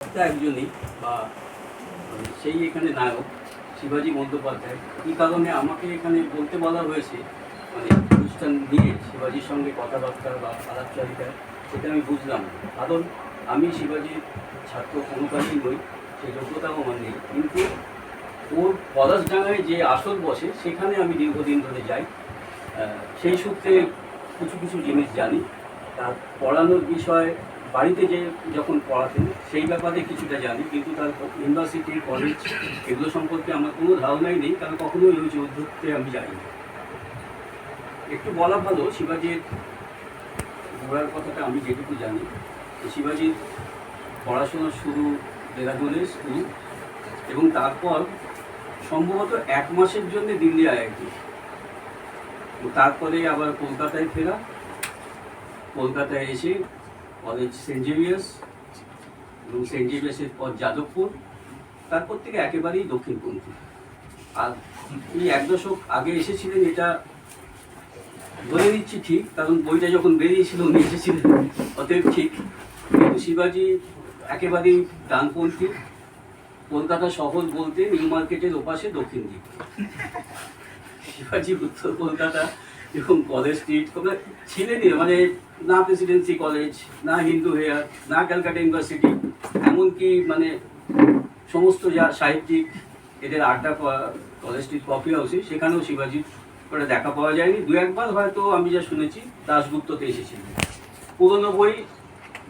একজনই বা সেই এখানে নায়ক শিবাজি বন্দ্যোপাধ্যায়। এই কারণে আমাকে এখানে বলতে বলা হয়েছে, মানে অনুষ্ঠান নিয়ে শিবাজির সঙ্গে কথাবার্তা বা আলাপচারিতা, সেটা আমি বুঝলাম। কারণ আমি শিবাজির ছাত্র কোনোকালেই নই, সেই যোগ্যতাও আমার নেই, কিন্তু ওর পলাশডাঙ্গায় যে আসর বসে সেখানে আমি দীর্ঘদিন ধরে যাই। সেই সূত্রে কিছু কিছু জিনিস জানি। তার পড়ানোর বিষয়, বাড়িতে যে যখন পড়াতেন সেই ব্যাপারে কিছুটা জানি, কিন্তু তার ইউনিভার্সিটি, কলেজ এগুলো সম্পর্কে আমার কোনো ধারণাই নেই, কারণ কখনোই ওই যুদ্ধতে আমি যাইনি। একটু বলা ভালো শিবাজির ঘোরার কথাটা। আমি যেটুকু জানি, শিবাজির পড়াশোনা শুরু দেরাদুনের স্কুল, এবং তারপর সম্ভবত 1 মাসের জন্য দিল্লি আইআইটি, তারপরে আবার কলকাতায় ফেরা, কলকাতায় এসে কলেজ সেন্ট জেভিয়ার্স, এবং সেন্ট জেভিয়ার্সের পর যাদবপুর, তারপর থেকে একেবারেই দক্ষিণপন্থী। আর এই 1 দশক আগে এসেছিলেন এটা বলে নিচ্ছি ঠিক, কারণ বইটা যখন বেরিয়েছিল উনি এসেছিলেন, অতএব ঠিক। কিন্তু শিবাজি একেবারেই ডানপন্থী। কলকাতা শহর বলতে নিউ মার্কেটের ওপাশে দক্ষিণ দিক। শিবাজি উত্তর কলকাতা এবং কলেজ স্ট্রিট ছিলেনই, মানে না প্রেসিডেন্সি কলেজ, না হিন্দু হেয়ার, না ক্যালকাটা ইউনিভার্সিটি, এমনকি মানে সমস্ত যা সাহিত্যিক এদের আড্ডা কলেজ স্ট্রিট কফি হাউসে, সেখানেও শিবাজির করে দেখা পাওয়া যায়নি। 2-1 বার হয়তো আমি যা শুনেছি দাশগুপ্ততে এসেছিলেন। পুরোনো বই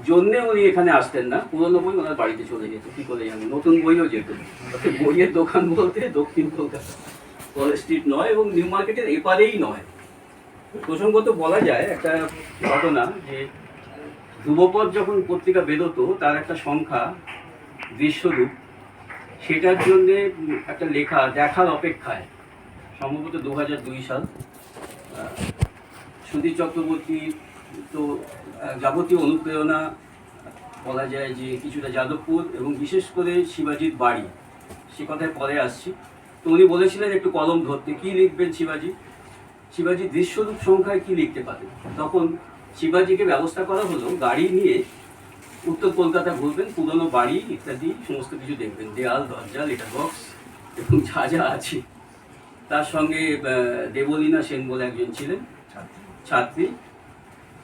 জন্যে উনি এখানে আসতেন না, পুরোনো বই ওনার বাড়িতে চলে যেত। কী করে জানি, নতুন বইও যেত। বইয়ের দোকান বলতে দক্ষিণ কলকাতা, কলেজ স্ট্রিট নয় এবং নিউ মার্কেটের এপারেই নয়। প্রসঙ্গত বলা যায় একটা ঘটনা, যে ধ্রুবপদ যখন পত্রিকা বেরোতো, তার একটা সংখ্যা দৃশ্যরূপ, সেটার জন্যে একটা লেখা দেখার অপেক্ষায়, সম্ভবত 2002 সাল, সুধীর চক্রবর্তী। তো যাবতীয় অনুপ্রেরণা বলা যায় যে কিছুটা যাদবপুর, এবং বিশেষ করে শিবাজির বাড়ি, সে কথায় পরে আসছি। তো উনি বলেছিলেন একটু কলম ধরতে, কী লিখবেন শিবাজি, শিবাজির দৃশ্যরূপ সংখ্যায় কী লিখতে পারেন। তখন শিবাজিকে ব্যবস্থা করা হলো গাড়ি নিয়ে উত্তর কলকাতা ঘুরবেন, পুরনো বাড়ি ইত্যাদি সমস্ত কিছু দেখবেন, দেয়াল, দরজা, লেটার বক্স এবং যা যা আছে। তার সঙ্গে দেবলীনা সেন বলে একজন ছিলেন, ছাত্রী।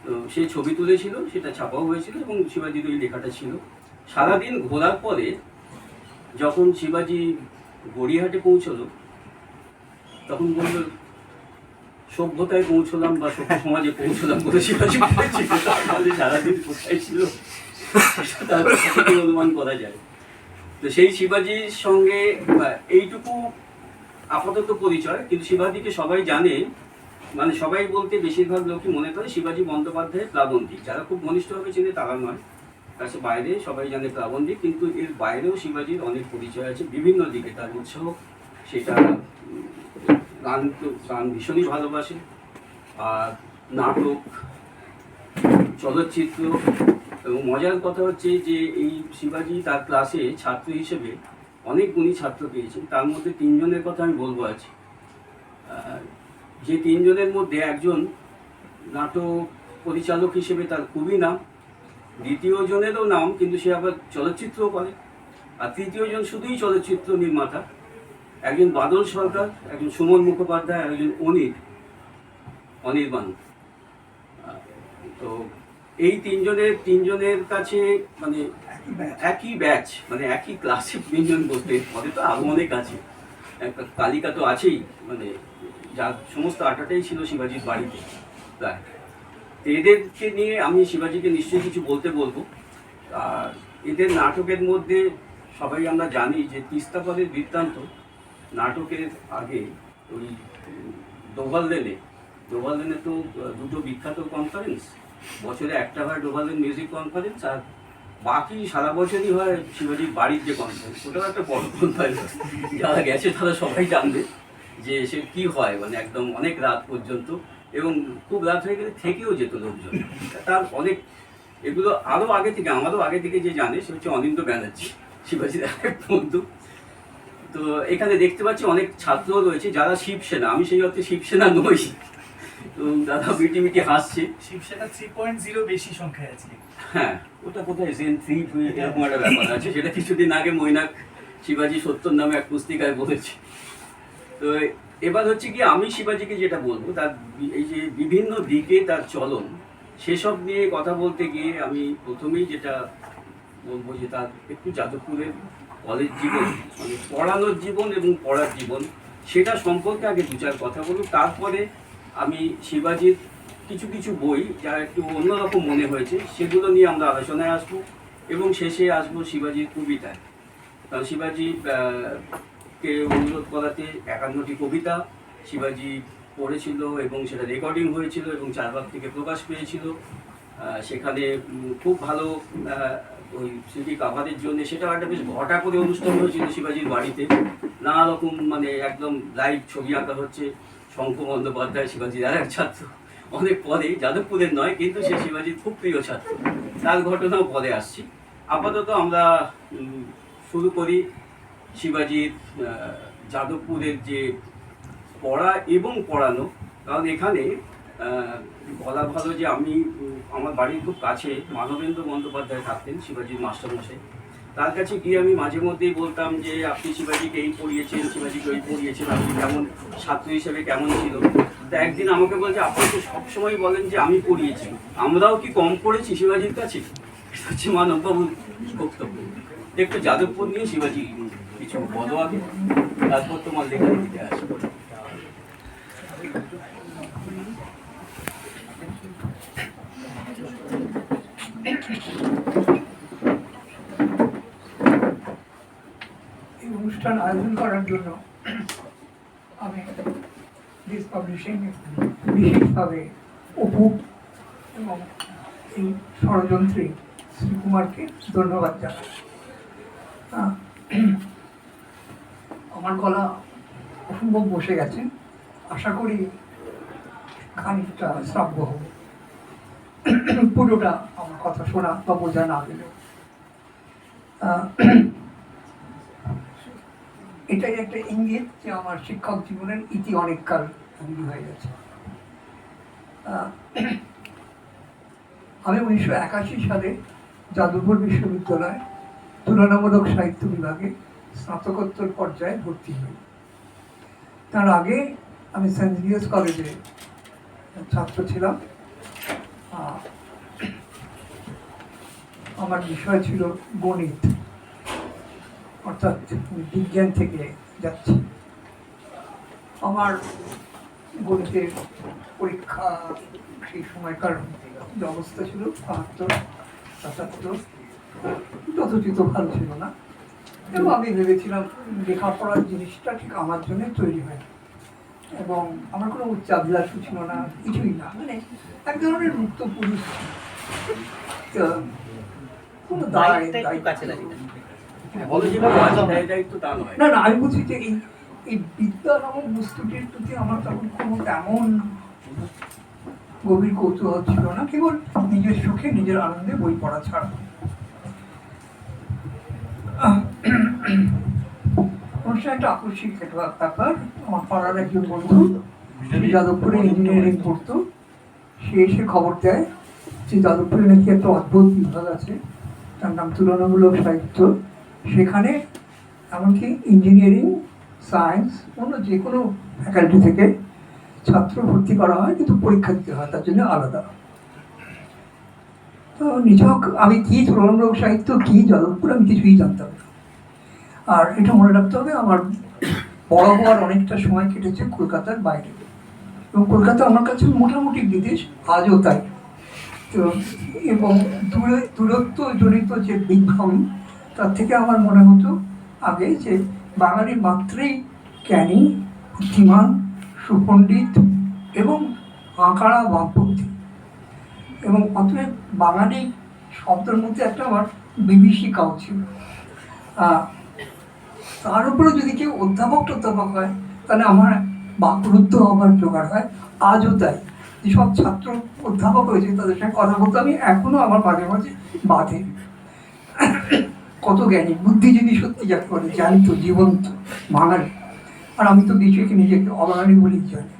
তো সেই ছবি তুলেছিল, সেটা ছাপাও হয়েছিল, এবং শিবাজির ওই লেখাটা ছিল। সারাদিন ঘোরার পরে যখন শিবাজি গড়িয়াহাটে পৌঁছলো, তখন বলল সভ্যতায় পৌঁছলাম বা সভ্য সমাজে পৌঁছলাম বলে শিবাজি বলেছিল। তাহলে সারাদিন কোথায় ছিল তার অনুমান করা যায়। তো সেই শিবাজির সঙ্গে এইটুকু আপাতত পরিচয়, কিন্তু শিবাজিকে সবাই জানে, মানে সবাই বলতে বেশিরভাগ লোকই মনে করে শিবাজি বন্দ্যোপাধ্যায় প্লাবন্দিক। যারা খুব ঘনিষ্ঠভাবে চেনে তারা নয়, কাছে বাইরে সবাই জানে প্লাবন্দিক, কিন্তু এর বাইরেও শিবাজির অনেক পরিচয় আছে বিভিন্ন দিকে। তার উৎসাহ, সেটা গান ভীষণই ভালোবাসে, আর নাটক, চলচ্চিত্র। এবং মজার কথা হচ্ছে যে এই শিবাজি তার ক্লাসে ছাত্র হিসেবে অনেক গুণী ছাত্র পেয়েছেন। তার মধ্যে 3 জনের কথা আমি বলবো আজ। যে 3 জনের মধ্যে একজন নাটক পরিচালক হিসেবে তার খুবই নাম, 2য় জনেরও নাম, কিন্তু সে আবার চলচ্চিত্রও করে, আর 3য় জন শুধুই চলচ্চিত্র নির্মাতা। একজন বাদল সরকার, একজন সুমন মুখোপাধ্যায়, আর একজন অনির্বাণ। তো এই 3 জনের কাছে মানে একই ব্যাচ, মানে একই ক্লাসে 3 জন বলতে, পরে তো আরও অনেক আছে, একটা তালিকা তো আছেই, মানে যার সমস্ত আড্ডাটাই ছিল শিবাজির বাড়িতে প্রায়। তো এদেরকে নিয়ে আমি শিবাজিকে নিশ্চয়ই কিছু বলবো। আর এদের নাটকের মধ্যে সবাই আমরা জানি যে তিস্তাপাড়ের বৃত্তান্ত নাটকের আগে ওই ডোভাল লেনে তো 2টো বিখ্যাত কনফারেন্স, বছরে একটা হয় ডোভাল লেন মিউজিক কনফারেন্স, আর বাকি সারা বছরই হয় শিবাজির বাড়ির যে কনফারেন্স। ওটাও একটা বড় কনফারেন্স, যারা গেছে তারা সবাই জানবে যে সে কী হয়, মানে একদম অনেক রাত পর্যন্ত, এবং খুব রাত হয়ে গেলে থেকেও যেত লোকজন। তার অনেক, এগুলো আরও আগে থেকে, আমারও আগে থেকে যে জানে সে হচ্ছে অনিন্দ্য ব্যানার্জি, শিবাজির এক বন্ধু। তো এখানে দেখতে পাচ্ছি অনেক ছাত্র রয়েছে যারা শিবসেনা। আমি সেই অর্থে শিবসেনা নই, তো দাদা মিটি মিটি হাসছে। শিবসেনা 3.0 বেশি সংখ্যায় আছে। হ্যাঁ, ওটা কোথায় সেন 3 এরকম একটা ব্যাপার আছে, সেটা কিছুদিন আগে মৈনাক শিবাজি সত্যর নামে এক পুস্তিকায় বলেছে। তো এবার হচ্ছে কি, আমি শিবাজিকে যেটা বলবো, তার এই যে বিভিন্ন দিকে তার চলন, সেসব নিয়ে কথা বলতে গিয়ে আমি প্রথমেই যেটা বলবো যে তার একটু যাদবপুরের কলেজ জীবন, মানে পড়ানোর জীবন এবং পড়ার জীবন, সেটা সম্পর্কে আগে দু চার কথা বলুন। তারপরে আমি শিবাজির কিছু কিছু বই যা একটু অন্যরকম মনে হয়েছে সেগুলো নিয়ে আমরা আলোচনায় আসবো, এবং শেষে আসবো শিবাজির কবিতায়। কারণ শিবাজি কে অনুরোধ করাতে 51টি কবিতা শিবাজি পড়েছিল এবং সেটা রেকর্ডিং হয়েছিল এবং চারবাগ থেকে প্রকাশ পেয়েছিল। সেখানে খুব ভালো ওই সিডি কাভারের জন্য সেটাও একটা বেশ ঘটা করে অনুষ্ঠান হয়েছিল শিবাজির বাড়িতে। নানা রকম মানে একদম লাইভ ছবি আঁকা হচ্ছে। শঙ্খ বন্দ্যোপাধ্যায় শিবাজির আর এক ছাত্র, অনেক পরে, যাদবপুরের নয়, কিন্তু সে শিবাজির খুব প্রিয় ছাত্র। তার ঘটনাও পরে আসছি। আপাতত আমরা শুরু করি শিবাজির যাদবপুরের যে পড়া এবং পড়ানো। কারণ এখানে বলা ভালো যে আমি, আমার বাড়ির খুব কাছে মানবেন্দ্র বন্দ্যোপাধ্যায় থাকতেন, শিবাজির মাস্টারমশাই। তার কাছে গিয়ে আমি মাঝে মধ্যেই বলতাম যে আপনি শিবাজিকে এই পড়িয়েছেন, শিবাজিকে ওই পড়িয়েছেন, আপনি কেমন ছাত্র হিসেবে কেমন ছিল। তা একদিন আমাকে বলছে, আপনি তো সবসময় বলেন যে আমি পড়িয়েছি, আমরাও কি কম পড়েছি শিবাজির কাছে? এটা হচ্ছে মানববাবুর বক্তব্য। একটু যাদবপুর নিয়ে শিবাজি কিছু বলো আগে, তারপর তোমার লেখা লিখিতে আসবে। এই অনুষ্ঠান আয়োজন করার জন্য আমি দিস পাবলিশিং বিশেষভাবে অপু এবং এই ষড়যন্ত্রী শ্রীকুমারকে ধন্যবাদ জানাই। আমার গলা অসম্ভব বসে গেছে, আশা করি খানিকটা শ্রাব্য হবে, পুরোটা আমার কথা শোনা বা বোঝা না গেলেও। এটাই একটা ইঙ্গিত যে আমার শিক্ষক জীবনের ইতি অনেককাল তৈরি হয়ে গেছে। আমি 1981 সালে যাদবপুর বিশ্ববিদ্যালয় তুলনামূলক সাহিত্য বিভাগে স্নাতকোত্তর পর্যায়ে ভর্তি হই। তার আগে আমি সেন্ট জেভিয়ার্স কলেজে ছাত্র ছিলাম। আমার বিষয় ছিল গণিত, অর্থাৎ বিজ্ঞান থেকে যাচ্ছি। আমার গণিতের পরীক্ষা সেই সময়কার যে অবস্থা ছিল 72-77, যথোচিত ভালো ছিল না, এবং আমি ভেবেছিলাম লেখাপড়ার জিনিসটা ঠিক আমার জন্য তৈরি হয়, এবং আমার কোনো উচ্চাভিলাষও ছিল না, কিছুই না, মানে এক ধরনের মুক্ত পুরুষ। কোনো না না, আমি বলছি যে এই বিদ্যা নামক বস্তুটির প্রতি আমার তখন কোনো তেমন গভীর কৌতূহল ছিল না, কেবল নিজের সুখে নিজের আনন্দে বই পড়া ছাড়া। অনুষ্ঠান একটা আকস্মিক ব্যাপার। আমার পাড়ার একজন বন্ধু যাদবপুরে ইঞ্জিনিয়ারিং পড়তো, সে এসে খবর দেয় যে যাদবপুরে নাকি একটা অদ্ভুত বিভাগ আছে, তার নাম তুলনামূলক সাহিত্য। সেখানে এমনকি ইঞ্জিনিয়ারিং, সায়েন্স, অন্য যে কোনো ফ্যাকাল্টি থেকে ছাত্র ভর্তি করা হয়, কিন্তু পরীক্ষা দিতে হয় তার জন্য আলাদা। তো নিছক আমি কি তুলনামূলক সাহিত্য কি যাদবপুর আমি কিছুই জানতাম না। আর এটা মনে রাখতে হবে, আমার বড় হওয়ার অনেকটা সময় কেটেছে কলকাতার বাইরে, এবং কলকাতা আমার কাছে মোটামুটি বিদেশ, আজও তাই। তো এবং দূরত্ব জনিত যে বিভ্রম, তার থেকে আমার মনে হতো আগে যে বাঙালি মাত্রেই জ্ঞানী, বুদ্ধিমান, সুপণ্ডিত এবং আঁকাড়া বামপন্থী, এবং অতএব বাঙালি শব্দের মধ্যে একটা আমার বিভীষিকাও ছিল। তার উপরে যদি কেউ অধ্যাপক হয়, তাহলে আমার বাকরুদ্ধ হবার জোগাড় হয়, আজও তাই। যেসব ছাত্র অধ্যাপক হয়েছে তাদের সঙ্গে কথা বলতে আমি এখনো আমার মাঝে মাঝে বাধে। কত জ্ঞানী, বুদ্ধিজীবী সত্যি যাকে বলে, জ্যান্ত জীবন্ত বাঙালি, আর আমি তো বিষয়কে নিজেকে অবাঙালি বলেই জানি।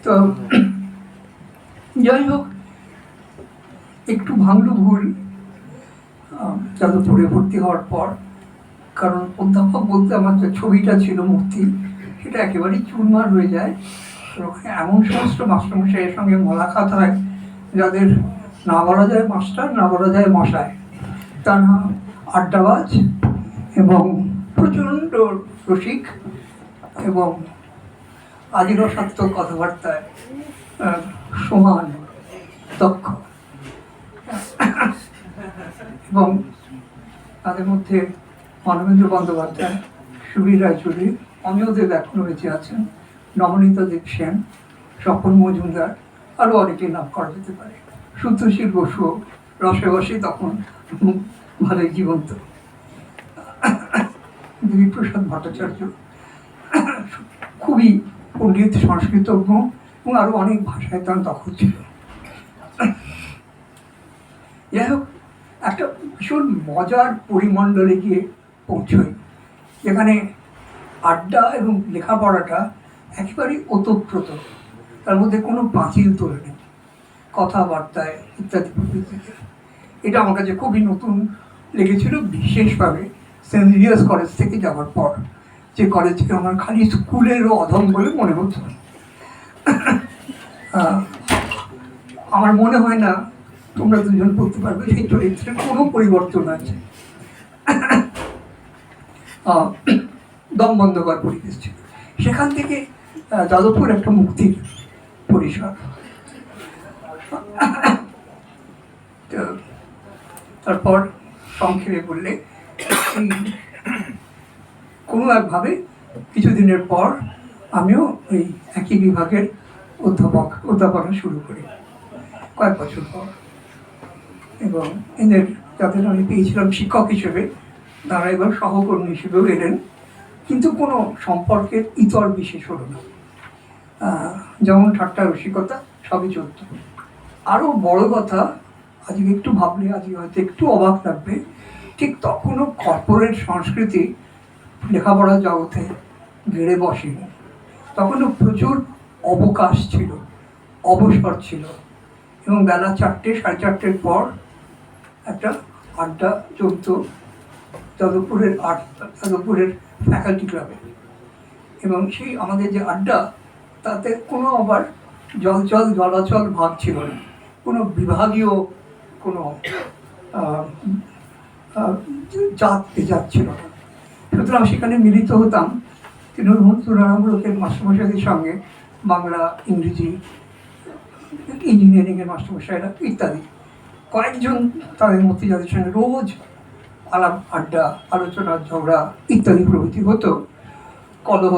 তো তো যাই হোক, একটু ভাঙলু ভুল যাদবপুরে ভর্তি হওয়ার পর, কারণ অধ্যাপক বলতে আমার যে ছবিটা ছিল মূর্তি, সেটা একেবারেই চুরমার হয়ে যায়। তো এমন সমস্ত মাস্টারমশাইয়ের সঙ্গে মোলাকাত হয় যাদের না বলা যায় মাস্টার, না বলা যায় মশাই। তার নাম আড্ডাবাজ এবং প্রচণ্ড রসিক এবং আদিরসাত্মক কথাবার্তায় সমান দক্ষ। এবং তাদের মধ্যে মানবেন্দ্র বন্দ্যোপাধ্যায়, সুবীর রায়চৌধুরী, অমিয় দেব এখনো বেঁচে আছেন, নবনীতা দেব সেন, স্বপন মজুমদার, আরও অনেকের নাম করা যেতে পারে। সত্যশীল বসু রসে বসে তখন ভালোই জীবন্ত। দেবীপ্রসাদ ভট্টাচার্য খুবই পণ্ডিত, সংস্কৃতজ্ঞ এবং আরও অনেক ভাষায় তার দখল ছিল। যাই হোক, একটা ভীষণ মজার পরিমণ্ডলে গিয়ে পৌঁছই, যেখানে আড্ডা এবং লেখাপড়াটা একেবারেই ওতপ্রোত, তার মধ্যে কোনো পাঁচিল তোলে নেই, কথাবার্তায় ইত্যাদি প্রভৃতিতে। এটা আমার কাছে খুবই নতুন লেগেছিল, বিশেষভাবে সেন্ট জেভিয়ার্স কলেজ থেকে যাওয়ার পর, যে কলেজকে আমার খালি স্কুলেরও অধম বলে মনে হতো। আমার মনে হয় না তোমরা দুজন বলতে পারবে সেই চরিত্রের কোনো পরিবর্তন আছে। দম বন্ধ করার পরিবেশ ছিল। সেখান থেকে যাদবপুর একটা মুক্তির পরিসর। তো তারপর সংক্ষেপে বললে, কোনো একভাবে কিছুদিনের পর আমিও ওই একই বিভাগের অধ্যাপনা শুরু করি কয়েক বছর পর। এবং এদের যাদের আমি পেয়েছিলাম শিক্ষক হিসেবে, তারা এবার সহকর্মী হিসেবেও এলেন, কিন্তু কোনো সম্পর্কের ইতর বিশেষ হলো না। যেমন ঠাট্টা রসিকতা সবই চলত। আরও বড় কথা, আজকে একটু ভাবলে আজকে হয়তো একটু অবাক লাগবে, ঠিক তখনও কর্পোরেট সংস্কৃতি লেখাপড়া জগতে গেড়ে বসেনি। তখনও প্রচুর অবকাশ ছিল, অবসর ছিল, এবং বেলা 4টে, 4:30 পর একটা আড্ডা চলত যাদবপুরের ফ্যাকাল্টি ক্লাবে। এবং সেই আমাদের যে আড্ডা, তাতে কোনো আবার জলাচল ভাব ছিল না, কোনো বিভাগীয় কোনো জাত পেজাত ছিল না। সুতরাং সেখানে মিলিত হতাম তুলনামূলকের মাস্টারমশাইদের সঙ্গে, বাংলা, ইংরেজি, ইঞ্জিনিয়ারিংয়ের মাস্টারমশাইরা ইত্যাদি কয়েকজন তাদের মধ্যে, যাদের সঙ্গে রোজ আলাপ আড্ডা, আলোচনা, ঝগড়া ইত্যাদি প্রভৃতি হতো। কলহ,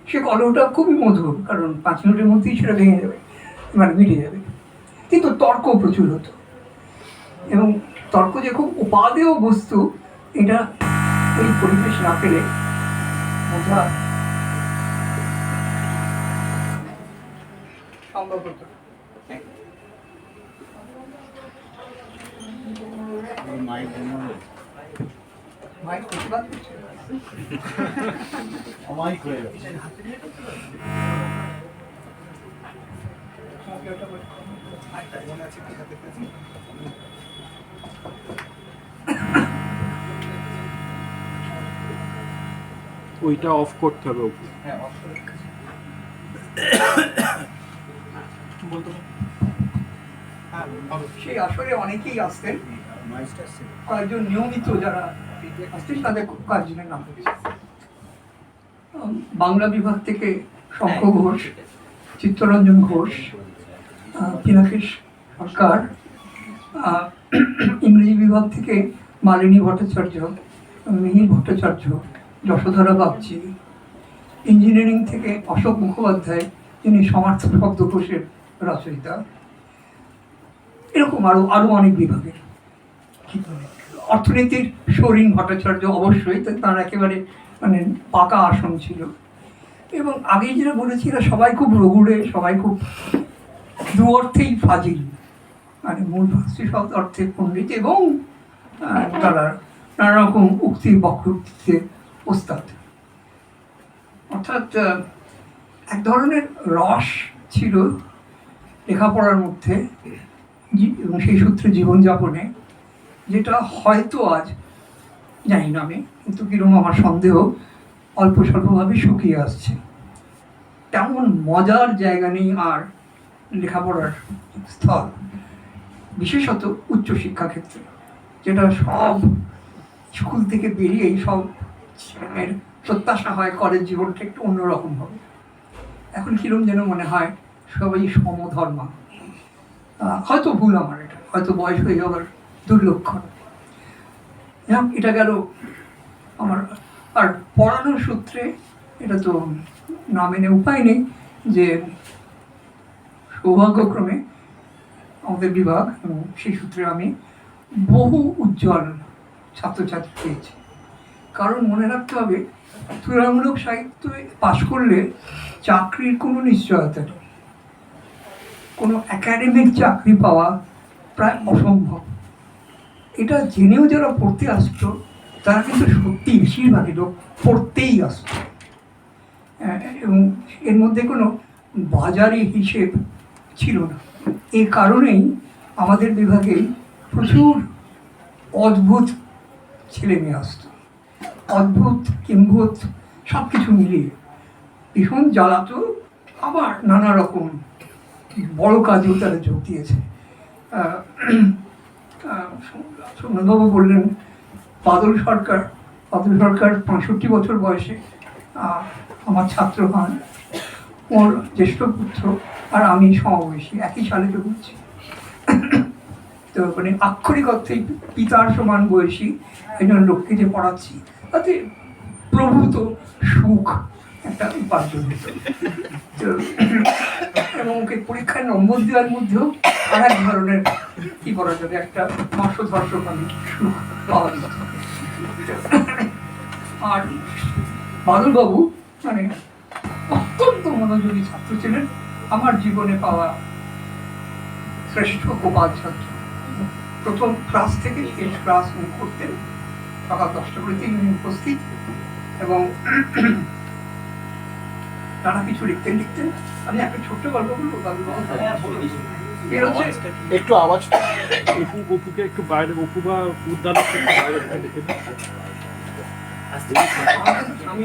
সে কলহটা খুবই মধুর, কারণ 5 মিনিটের মধ্যেই সেটা ভেঙে যাবে, মানে মিটে যাবে। কিন্তু তর্ক প্রচুর হতো, এবং তর্ক যে খুব উপাদেয় বস্তু, এটা এই পরিবেশ না পেলে বোঝা সম্ভব হতো। মাইক প্রতিবাদ করছে। অমায়িক হয়ে গেছে। ওইটা অফ করতে হবে। হ্যাঁ, অফ করে। সেই আসরে অনেকেই আসতেন, কয়েকজন নিয়মিত যারা আসতেন তাদের কয়েকজনের নাম বলেছি। বাংলা বিভাগ থেকে শঙ্খ ঘোষ, চিত্তরঞ্জন ঘোষ, পিনাকেশ সরকার, ইংরেজি বিভাগ থেকে মালিনী ভট্টাচার্য, মিহির ভট্টাচার্য, যশোধরা বাগচি, ইঞ্জিনিয়ারিং থেকে অশোক মুখোপাধ্যায়, যিনি সমার্থ শব্দকোষের রচয়িতা, এরকম আরো অনেক বিভাগের। অর্থনীতির সৌরিন ভট্টাচার্য, অবশ্যই তার একেবারে মানে পাকা আসন ছিল। এবং আগেই যেটা বলেছি, এরা সবাই খুব রগুড়ে, সবাই খুব দু অর্থেই ফাজিল, মানে মূল ভাষী সব অর্থে পণ্ডিত, এবং তারা নানা রকম উক্তি বক্তৃত্বে ওস্তাদ। অর্থাৎ এক ধরনের রস ছিল লেখাপড়ার মধ্যে এবং সেই সূত্রে জীবনযাপনে, যেটা হয়তো আজ জানি না আমি, কিন্তু কিরকম আমার সন্দেহ অল্প স্বল্পভাবে শুকিয়ে আসছে। তেমন মজার জায়গা নেই আর লেখাপড়ার স্থল, বিশেষত উচ্চশিক্ষা ক্ষেত্রে, যেটা সব স্কুল থেকে বেরিয়েই সব ছেলেমেয়ের প্রত্যাশা হয় কলেজ জীবনটা একটু অন্যরকম হবে। এখন কিরম যেন মনে হয় সবাই সমধর্মা। হয়তো ভুল আমার, এটা হয়তো বয়স হয়ে যাওয়ার দুর্লক্ষণ। এটা গেল আমার। আর পড়ানোর সূত্রে এটা তো না মেনে উপায় নেই যে সৌভাগ্যক্রমে আমাদের বিভাগ এবং সেই সূত্রে আমি বহু উজ্জ্বল ছাত্রছাত্রী পেয়েছি। কারণ মনে রাখতে হবে, তুলনামূলক সাহিত্য পাশ করলে চাকরির কোনো নিশ্চয়তা নেই, কোনো একাডেমিক চাকরি পাওয়া প্রায় অসম্ভব। এটা জেনেও যারা পড়তে আসতো তারা কিন্তু সত্যি বেশিরভাগই লোক পড়তেই আসতো, এবং এর মধ্যে কোনো বাজারি হিসেব ছিল না। এই কারণেই আমাদের বিভাগে প্রচুর অদ্ভুত ছেলে মেয়ে আসতো, অদ্ভুত কিম্ভূত সব কিছু মিলিয়ে ভীষণ জ্বালাতো। আবার নানা রকম বড় কাজেও তারা যোগ দিয়েছে। সোমনাথবাবু বললেন বাদল সরকার 65 বছর বয়সে আমার ছাত্র হন, ওর জ্যেষ্ঠ পুত্র আর আমি সমবয়সী, একই সালে তো বলছি। তো মানে আক্ষরিক অর্থে পিতার সমান বয়সী একজন লোককে যে পড়াচ্ছি, তাতে প্রভূত সুখ একটা উপার্জন হতো। তো এবং ওকে পরীক্ষায় নম্বর দেওয়ার মধ্যেও আর এক ধরনের কি বলা যাবে, একটা মর্ষধর্ষক আমি সুখ পাওয়া যেত। আর বাদলবাবু মানে অত্যন্ত মনোযোগী ছাত্র ছিলেন, আমার জীবনে পাওয়া শ্রেষ্ঠ গোপাল ছাত্র। প্রথম ক্লাস থেকে শেষ ক্লাস উনি করতেন, সকাল 10টা করে তিনি উপস্থিত, এবং নানা কিছু লিখতেন। আমি একটা ছোট্ট গল্প বলবো বাদলবাবু? এর হচ্ছে একটু আওয়াজ, অপুকে একটু বাইরে, অপু বা উদ্যানের থেকে বাইরে দেখে না। আমি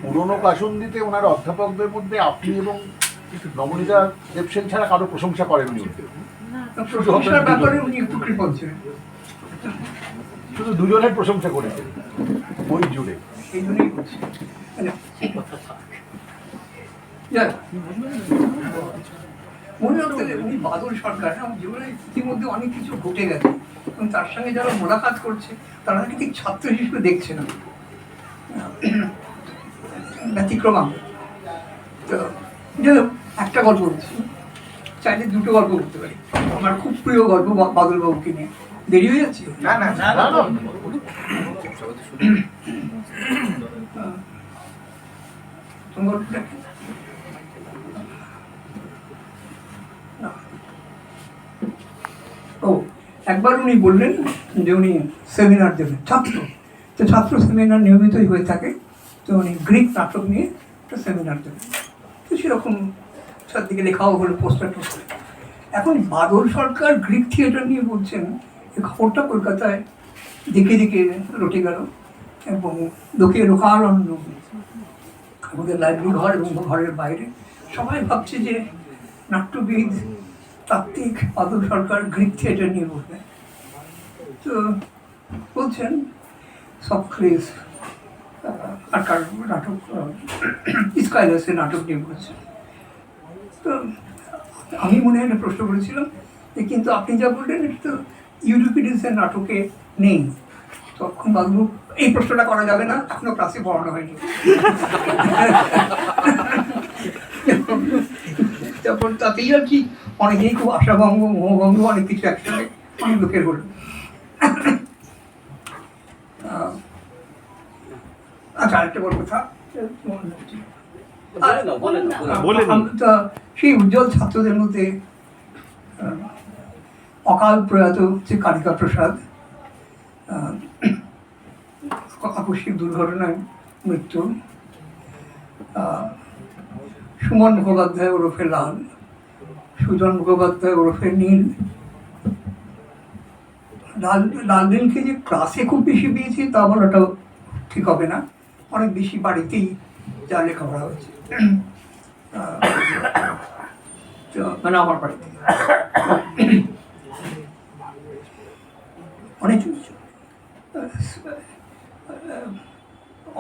পুরনো কাসুন্দিতে ওনার অধ্যাপকদের মধ্যে আপনি এবং নবনীতা দেবসেন ছাড়া কারো প্রশংসা করেননি। প্রশংসার ব্যাপারে উনি একটু কৃপণ ছিলেন, শুধু দুজনের প্রশংসা করেছেন বই জুড়ে। এই জন্যই বলছি। মনে রাখতে হবে উনি বাদল সরকার, আমার জীবনে ইতিমধ্যে অনেক কিছু ঘটে গেছে এবং তার সঙ্গে যারা মোলাকাত করছে তারা নাকি ঠিক ছাত্র হিসেবে দেখছে না, ব্যতিক্রম আমি। তো একটা গল্প বলছি, চাইলে দুটো গল্প বলতে পারি। আমার খুব প্রিয় গল্প বাদলবাবুকে নিয়ে। দেরি হয়ে যাচ্ছে? না না না না, গল্পটা কি? ও, একবার উনি বললেন যে উনি সেমিনার দেবেন, ছাত্র সেমিনার নিয়মিতই হয়ে থাকে। তো উনি গ্রিক নাটক নিয়ে একটা সেমিনার দেবেন। তো সেরকম চারদিকে লেখাও হলো, পোস্টার টোস্টার। এখন বাদল সরকার গ্রিক থিয়েটার নিয়ে বলছেন, এই খবরটা কলকাতায় দিকে দিকে রটে গেল এবং লোকে লোকারণ্য, আমাদের লাইব্রেরি ঘর এবং ঘরের বাইরে সবাই ভাবছে যে নাট্যবিদ তাত্ত্বিক বাদল সরকার গ্রিক থিয়েটার নিয়ে বলবেন। তো বলছেন সক্রেটিস আর কার নাটক, স্কাইলাসের নাটক নিয়ে বলছেন। তো আমি মনে হয় প্রশ্ন করেছিলাম যে কিন্তু আপনি যা বললেন এটা তো ইউরিপিডিসের নাটকে নেই। তখন বাবু এই প্রশ্নটা করা যাবে না, এখনো ক্লাসে পড়ানো হয়নি। তারপর তাতেই আর কি অনেকেই খুব আশাভঙ্গ, মোহভঙ্গ, অনেক কিছু একসাথে অনেক লোকের হলো। আচ্ছা, আরেকটা বড় কথা, সেই উজ্জ্বল ছাত্রদের মধ্যে অকাল প্রয়াত হচ্ছে কালিকা প্রসাদ, আকস্মিক দুর্ঘটনায় মৃত্যু। সুমন মুখোপাধ্যায় ওরফে লাল, সুজন মুখোপাধ্যায় ওরফে নীল। লাল নীলকে যে ক্লাসে খুব বেশি পেয়েছি তা বলাটাও ঠিক হবে না, অনেক বেশি বাড়িতেই যা লেখাপড়া হয়েছে, তো মানে আমার বাড়িতে অনেক কিছু।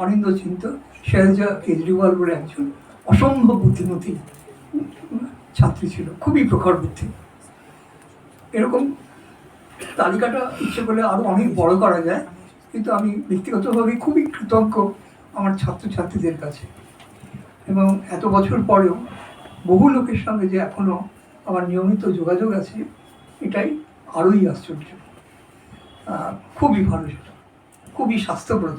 অনিন্দ চিন্ত শৈলজা কেজরিওয়াল বলে একজন অসম্ভব বুদ্ধিমতী ছাত্রী ছিল, খুবই প্রখর বুদ্ধি। এরকম তালিকাটা ইচ্ছে করলে আরো অনেক বড় করা যায়, কিন্তু আমি ব্যক্তিগতভাবে খুবই কৃতজ্ঞ আমার ছাত্রছাত্রীদের কাছে, এবং এত বছর পরেও বহু লোকের সঙ্গে যে এখনো আমার নিয়মিত যোগাযোগ আছে, এটাই আরোই আশ্চর্য। খুবই ভালো, সেটা খুবই স্বাস্থ্যপ্রদ,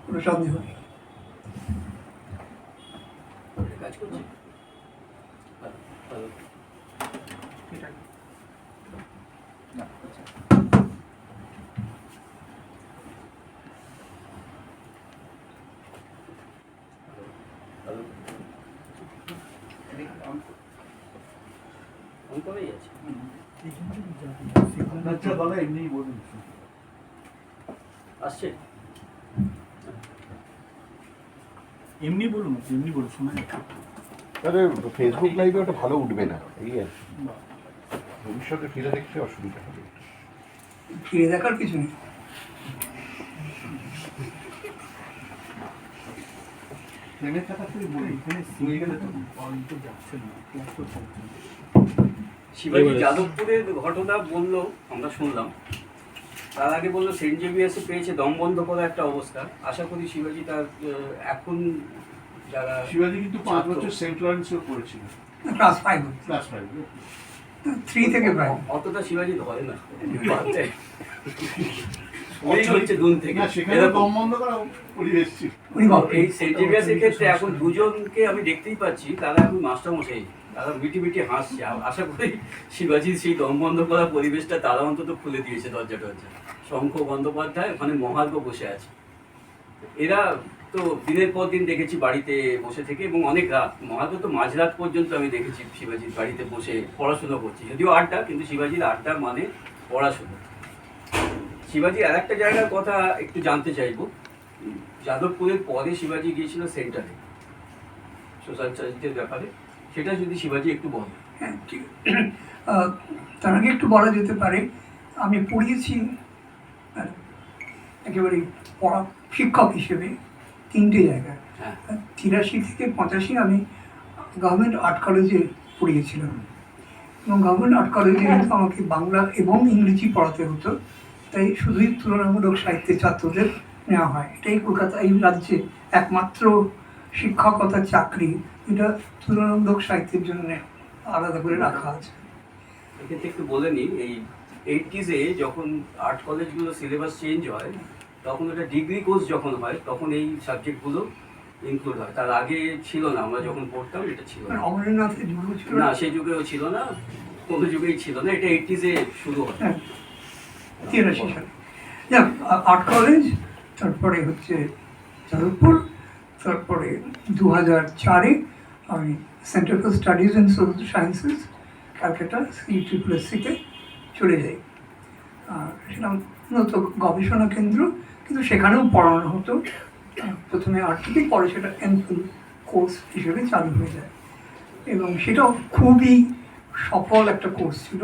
কোনো সন্দেহ নেই। কাজ করছে ভালো। কমেই আছে। আচ্ছা দাদা এমনিই বলুন। আসছে এমনি বলুন, এমনি বলুন, শোনা যাচ্ছে। তাহলে ফেসবুক লাইভে ওটা ভালো উঠবে না, এই আর কি। ভবিষ্যতে ফিরে দেখতে অসুবিধা হবে। ফিরে দেখার কিছু নেই। ট্রেনের চাকা তুই বলি এখানে সিঁড়ি গেলে তো অনেক যাচ্ছে না, ক্লাস তো চলছে না। শিবাজি যাদবপুরের ঘটনা বললো, আমরা শুনলাম। তার আগে বললো সেন্ট জেভিয়ার্সে পেয়েছে দম বন্ধ করা একটা অবস্থা। আশা করি শিবাজি তার এখন যারা শিবাজি কিন্তু 5 বছর সেন্ট লরেন্সেও পড়েছিল, ক্লাস 5, ক্লাস 5। 3 থেকে প্রায়। অতটা শিবাজি ধরে না, এই হচ্ছে দুন থেকে। না সেখানে দম বন্ধ করা পরিবেশ ছিল। উনি এই সেন্ট জেভিয়ার্সের ক্ষেত্রে এখন দুজনকে আমি দেখতেই পাচ্ছি, তারা এখন মাস্টারমশাই, তারা মিটি মিটি হাসছে। আশা করি শিবাজির সেই দম বন্ধ করা পরিবেশটা তারা অন্তত খুলে দিয়েছে দরজা টরজা। শঙ্খ বন্দ্যোপাধ্যায় ওখানে মহার্ঘ বসে আছে। এরা তো দিনের পর দিন দেখেছি বাড়িতে বসে থেকে, এবং অনেক রাত, মহার্ঘ তো মাঝরাত পর্যন্ত আমি দেখেছি শিবাজির বাড়িতে বসে পড়াশুনো করছি। যদিও আড্ডা, কিন্তু শিবাজির আড্ডা মানে পড়াশুনো। শিবাজি আর একটা জায়গার কথা একটু জানতে চাইবো। যাদবপুরের পরে শিবাজি গিয়েছিল সেন্টারে সোশ্যাল সার্ভিসের ব্যাপারে, সেটা যদি শিবাজি একটু বলেন। হ্যাঁ, ঠিক। তার আগে একটু বলা যেতে পারে, আমি পড়িয়েছি একেবারে পড়া শিক্ষক হিসেবে 3টে জায়গায়। হ্যাঁ 83 থেকে 85 আমি গভর্নমেন্ট আর্ট কলেজে পড়িয়েছিলাম, এবং গভর্নমেন্ট আর্ট কলেজে কিন্তু আমাকে বাংলা এবং ইংরেজি পড়াতে হতো, তাই শুধুই তুলনামূলক সাহিত্যের ছাত্রদের নেওয়া হয়। এটাই কলকাতা এই রাজ্যে একমাত্র শিক্ষকতার চাকরি, এটা তুলনামূলক সাহিত্যের জন্য আলাদা করে রাখা আছে। এক্ষেত্রে একটু বলে নিই, এই 80s-এ যখন আর্ট কলেজগুলো সিলেবাস চেঞ্জ হয়, তখন ওটা ডিগ্রি কোর্স যখন হয়, তখন এই সাবজেক্টগুলো ইনক্লুড হয়। তার আগে ছিল না, আমরা যখন পড়তাম এটা ছিল না। অমরনাথের যুগ ছিল না, সেই যুগেও ছিল না, কোনো যুগেই ছিল না। এটা 80s-এ শুরু হয়। হ্যাঁ, 83 সালে। যাক, আর্ট কলেজ, তারপরে হচ্ছে যাদবপুর, তারপরে 2004-এ আমি Centre for Studies in Social Sciences Calcutta CSSC-তে চলে যাই। সেটা মূলত গবেষণা কেন্দ্র, কিন্তু সেখানেও পড়ানো হতো প্রথমে আর্ট থেকে, পরে সেটা এমফিল কোর্স হিসেবে চালু হয়ে যায়, এবং সেটাও খুবই সফল একটা কোর্স ছিল।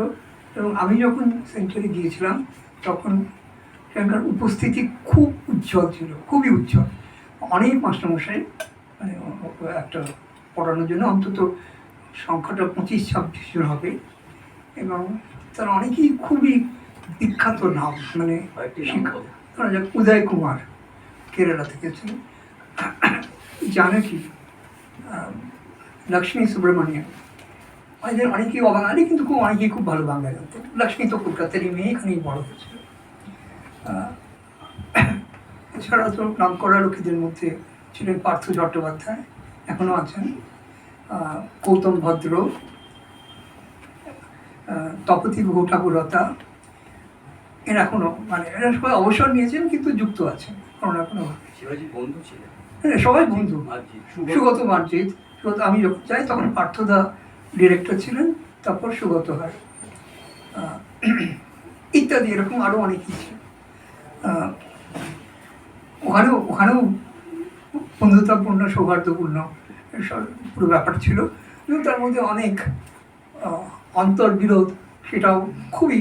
এবং আমি যখন সেন্টারে গিয়েছিলাম তখন সেখানকার উপস্থিতি খুব উজ্জ্বল ছিল, খুবই উজ্জ্বল। অনেক মাস্টারমশাই, মানে একটা পড়ানোর জন্য অন্তত সংখ্যাটা 25-26 জন হবে, এবং তারা অনেকেই খুবই বিখ্যাত নাম, মানে কয়েকটি নাম শিক্ষা, বলো। ধরা যাক উদয় কুমার কেরালা থেকে ছিলেন, জানকী, লক্ষ্মী সুব্রমণিয়াম, এদের অনেকেই অবাঙালি, কিন্তু অনেকেই খুব ভালো বাংলা জানতেন। লক্ষ্মী তো কলকাতারই মেয়ে, এখানেই বড় হয়েছিল। এছাড়া তো নাম করা লোকেদের মধ্যে ছিলেন পার্থ চট্টোপাধ্যায়, এখনও আছেন, গৌতম ভদ্র, তপতি বহু ঠাকুরতা, এরা এখনো মানে এরা সবাই অবসর নিয়েছেন কিন্তু যুক্ত আছেন কোনো না কোনোভাবে। শিবাজি বন্ধু ছিলেন হ্যাঁ, সবাই বন্ধু। মাঝি সুগত মার্জিত, সুগত, আমি যখন যাই তখন পার্থদা ডিরেক্টর ছিলেন, তারপর সুগত হয় ইত্যাদি, এরকম আরও অনেক কিছু। ওখানেও বন্ধুতাপূর্ণ সৌহার্দ্যপূর্ণ এসব পুরো ব্যাপার ছিল, কিন্তু তার মধ্যে অনেক অন্তর্বিরোধ, সেটাও খুবই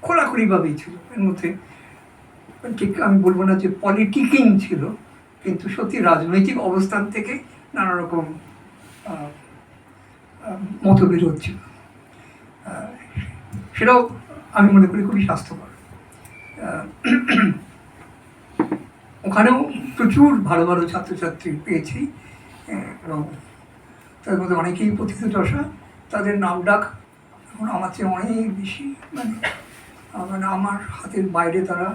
খোলাখুলিভাবেই ছিল এর মধ্যে। ঠিক আমি বলবো না যে পলিটিকিং ছিল, কিন্তু সত্যি রাজনৈতিক অবস্থান থেকে নানা রকম মতবিরোধ ছিল। সেটাও আমি মনে করি খুবই স্বাস্থ্যকর। ওখানেও প্রচুর ভালো ভালো ছাত্রছাত্রী পেয়েছি, এবং তার মধ্যে অনেকেই পথিতযশা, তাদের নাম ডাক এখন আমার চেয়ে অনেক বেশি, মানে মানে আমার হাতের বাইরে তারা।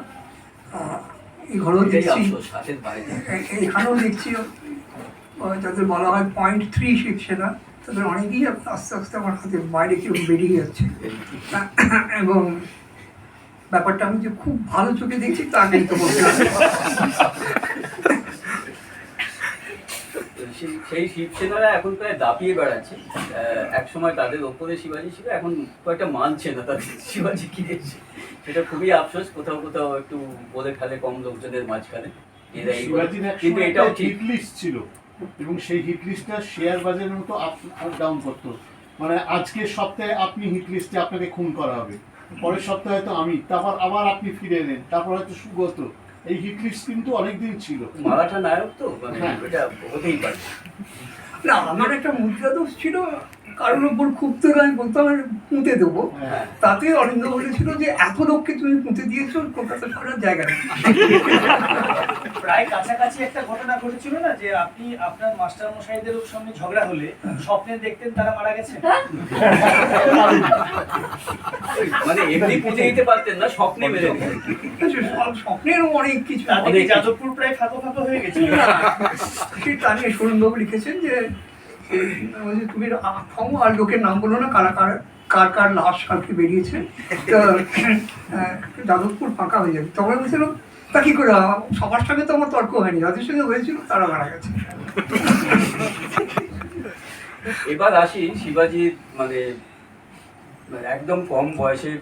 এগুলো দেখছি, হাতের বাইরে এখানেও দেখছি যাদের বলা হয় 0.3 শিখছে না, তাদের অনেকেই আস্তে আস্তে আমার হাতের বাইরে কেউ বেরিয়ে যাচ্ছে। এবং ব্যাপারটা আমি যে খুব ভালো চোখে দেখছি তা নেই তো বলতে পারি। সেই শিবসেনারা এখন প্রায় দাপিয়ে বেড়াচ্ছে। এক সময় তাদের ওপরে শিবাজি ছিল, এখন কয়েকটা মানছে না তাদের শিবাজি কি দিয়েছে, সেটা খুবই আফসোস। কোথাও কোথাও একটু বলে ফেলে কম লোকজনের মাঝখানে, এরা এই বলে। শিবাজির এক কিন্তু সময় এটাও একটা ঠিক হিট লিস্ট ছিল, এবং সেই হিট লিস্টটা শেয়ার বাজারের মতো আপ ডাউন করতো। মানে আজকের সপ্তাহে আপনি হিট লিস্টে আপনাকে খুন করা হবে, পরের সপ্তাহে হয়তো আমি, তারপর আবার আপনি ফিরে এলেন, তারপর হয়তো সুগত। এই হিট লিস্ট কিন্তু অনেকদিন ছিল। মারাঠা নায়ক তো, মানে হ্যাঁ। এটা হতেই পারে। না, আমার একটা মুদ্রা দোষ ছিল, কারোর ওপর খুব তো আমি বলতাম আমি পুঁতে দেবো, হ্যাঁ। তাতে অরিন্দ বলেছিল যে এত লোককে তুমি পুঁতে দিয়েছো, কলকাতা শহরের জায়গা নেই। প্রায় কাছাকাছি একটা ঘটনা ঘটেছিল না, যে আপনি আপনার মাস্টার মশাইদের সঙ্গে ঝগড়া হলে স্বপ্নে দেখতেন তারা মারা গেছে। মানে এমনি পুঁতে দিতে পারতেন না, স্বপ্নে মেরে দিতেন। স্বপ্নেরও অনেক কিছু। তাতে কি যাদবপুর প্রায় ফাঁকা ফাঁকা হয়ে গেছিল। তা নিয়ে সুরেনবাবু লিখেছেন যে তুমি থামো আর লোকের নাম বলো না, কারা কার কার লাশ কালকে বেরিয়েছে, তো যাদবপুর ফাঁকা হয়ে যাবে। তখন বলছিল তা কি করে, সবার সঙ্গে তো আমার তর্ক হয়নি, যাদের সঙ্গে হয়েছিল তারা মারা গেছে। এবার আসি শিবাজির, মানে একদম কম বয়সে,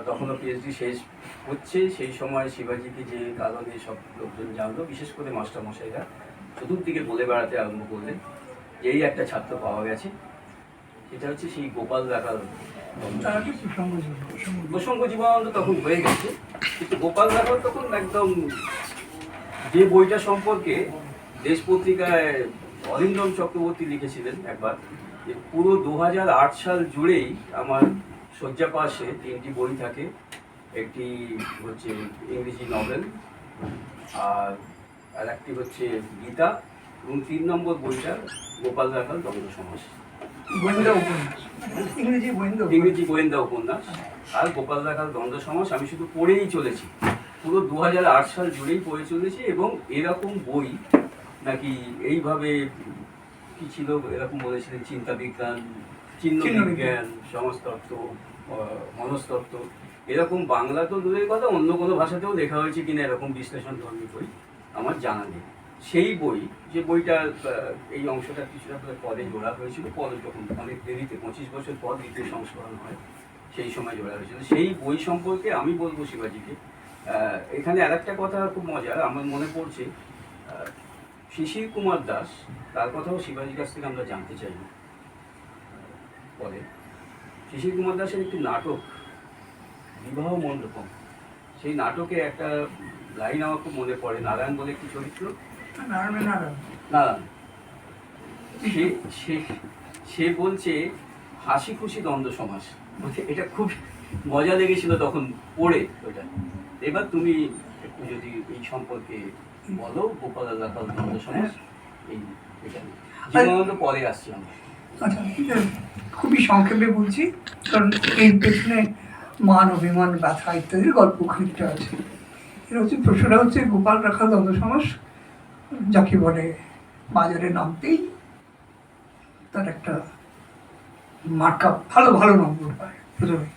তখনও পিএইচডি শেষ হচ্ছে, সেই সময় শিবাজিকে যে কারণে সব লোকজন জানলো, বিশেষ করে মাস্টারমশাইরা চতুর্দিকে বলে বেড়াতে আরম্ভ করলেন যে এই একটা ছাত্র পাওয়া গেছে, সেটা হচ্ছে সেই গোপাল রাখাল। তারা কি প্রসঙ্গ প্রসঙ্গ জীবনানন্দ তখন হয়ে গেছে, কিন্তু গোপাল রাখাল তখন একদম, যে বইটা সম্পর্কে দেশ পত্রিকায় অরিন্দম চক্রবর্তী লিখেছিলেন একবার, যে পুরো 2008 সাল জুড়েই আমার শয্যা পাশে 3টি বই থাকে। একটি হচ্ছে ইংরেজি নভেল, আর একটি হচ্ছে গীতা, এবং 3 নম্বর বইটা গোপাল রাখাল দ্বন্দ্ব সমাস, গোয়েন্দা উপন্যাস, ইংরেজি গোয়েন্দা উপন্যাস, আর গোপাল রাখাল দ্বন্দ্ব সমাস। আমি শুধু পড়েই চলেছি, পুরো 2008 সাল জুড়েই পড়ে চলেছি, এবং এরকম বই নাকি এইভাবে কি ছিল, এরকম বলেছিলেন চিন্তা বিজ্ঞান, চিহ্ন বিজ্ঞান, সমাজতত্ত্ব, মনস্তত্ত্ব, এরকম বাংলা তো দূরের কথা, অন্য কোনো ভাষাতেও লেখা হয়েছে কিনা এরকম বিশ্লেষণ ধর্মী বই আমার জানা নেই। সেই বই, যে বইটা এই অংশটা কিছুটা পরে জোড়া হয়েছিল, পরে যখন অনেক দেরিতে 25 বছর পর দ্বিতীয় সংস্করণ হয়, সেই সময় জোড়া হয়েছিল। সেই বই সম্পর্কে আমি বলবো শিবাজিকে, এখানে আরেকটা কথা খুব মজার আমার মনে পড়ছে, শিশির কুমার দাস, তার কথাও শিবাজির কাছ থেকে আমরা জানতে চাই। পরে শিশির কুমার দাসের একটি নাটক বিবাহ মণ্ডপম, সেই নাটকে একটা লাইন আমার খুব মনে পড়ে, নারায়ণ বলে একটি চরিত্র, নারায়ণ, সে বলছে হাসি খুশি দ্বন্দ্ব সমাস। এটা খুব মজা লেগেছিল তখন পড়ে ওটা। এবার তুমি একটু যদি এই সম্পর্কে বলো, গোপাল রাখাল দ্বন্দ্ব সমাস, এই এটা জীবনানন্দ পরে আসছি আমরা। আচ্ছা, খুবই সংক্ষেপে বলছি, কারণ এর পেছনে মান, অভিমান, ব্যথা ইত্যাদির গল্প খানিকটা আছে। এটা হচ্ছে, প্রশ্নটা হচ্ছে গোপাল রাখাল দ্বন্দ্ব সমাস যাকে বলে বাজারে নামতেই তার একটা মার্কা ভালো ভালো নম্বর পায়, প্রথমে।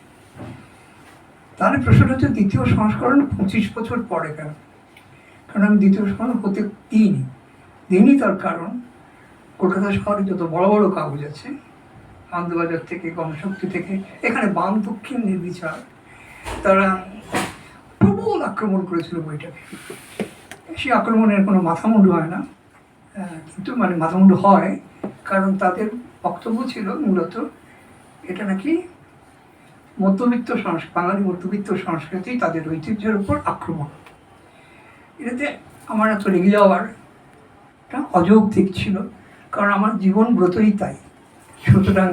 তাহলে প্রশ্নটা হচ্ছে দ্বিতীয় সংস্করণ 25 বছর পরে কেন? কারণ আমি দ্বিতীয় সংস্করণ হতে দিইনি। তার কারণ কলকাতা শহরে যত বড় বড় কাগজ আছে, আনন্দবাজার থেকে, গণশক্তি থেকে, এখানে বাম দক্ষিণ নির্বিচার, তারা প্রবল আক্রমণ করেছিল বইটাকে। সেই আক্রমণের কোনো মাথামুন্ডু হয় না, কিন্তু মানে মাথামুন্ডু হয়, কারণ তাদের বক্তব্য ছিল মূলত এটা নাকি মধ্যবিত্ত বাঙালি মধ্যবিত্ত সংস্কৃতি, তাদের ঐতিহ্যের উপর আক্রমণ। এটাতে আমার এত রেগে যাওয়ার একটা অযৌক্তিক ছিল, কারণ আমার জীবন ব্রতই তাই। সুতরাং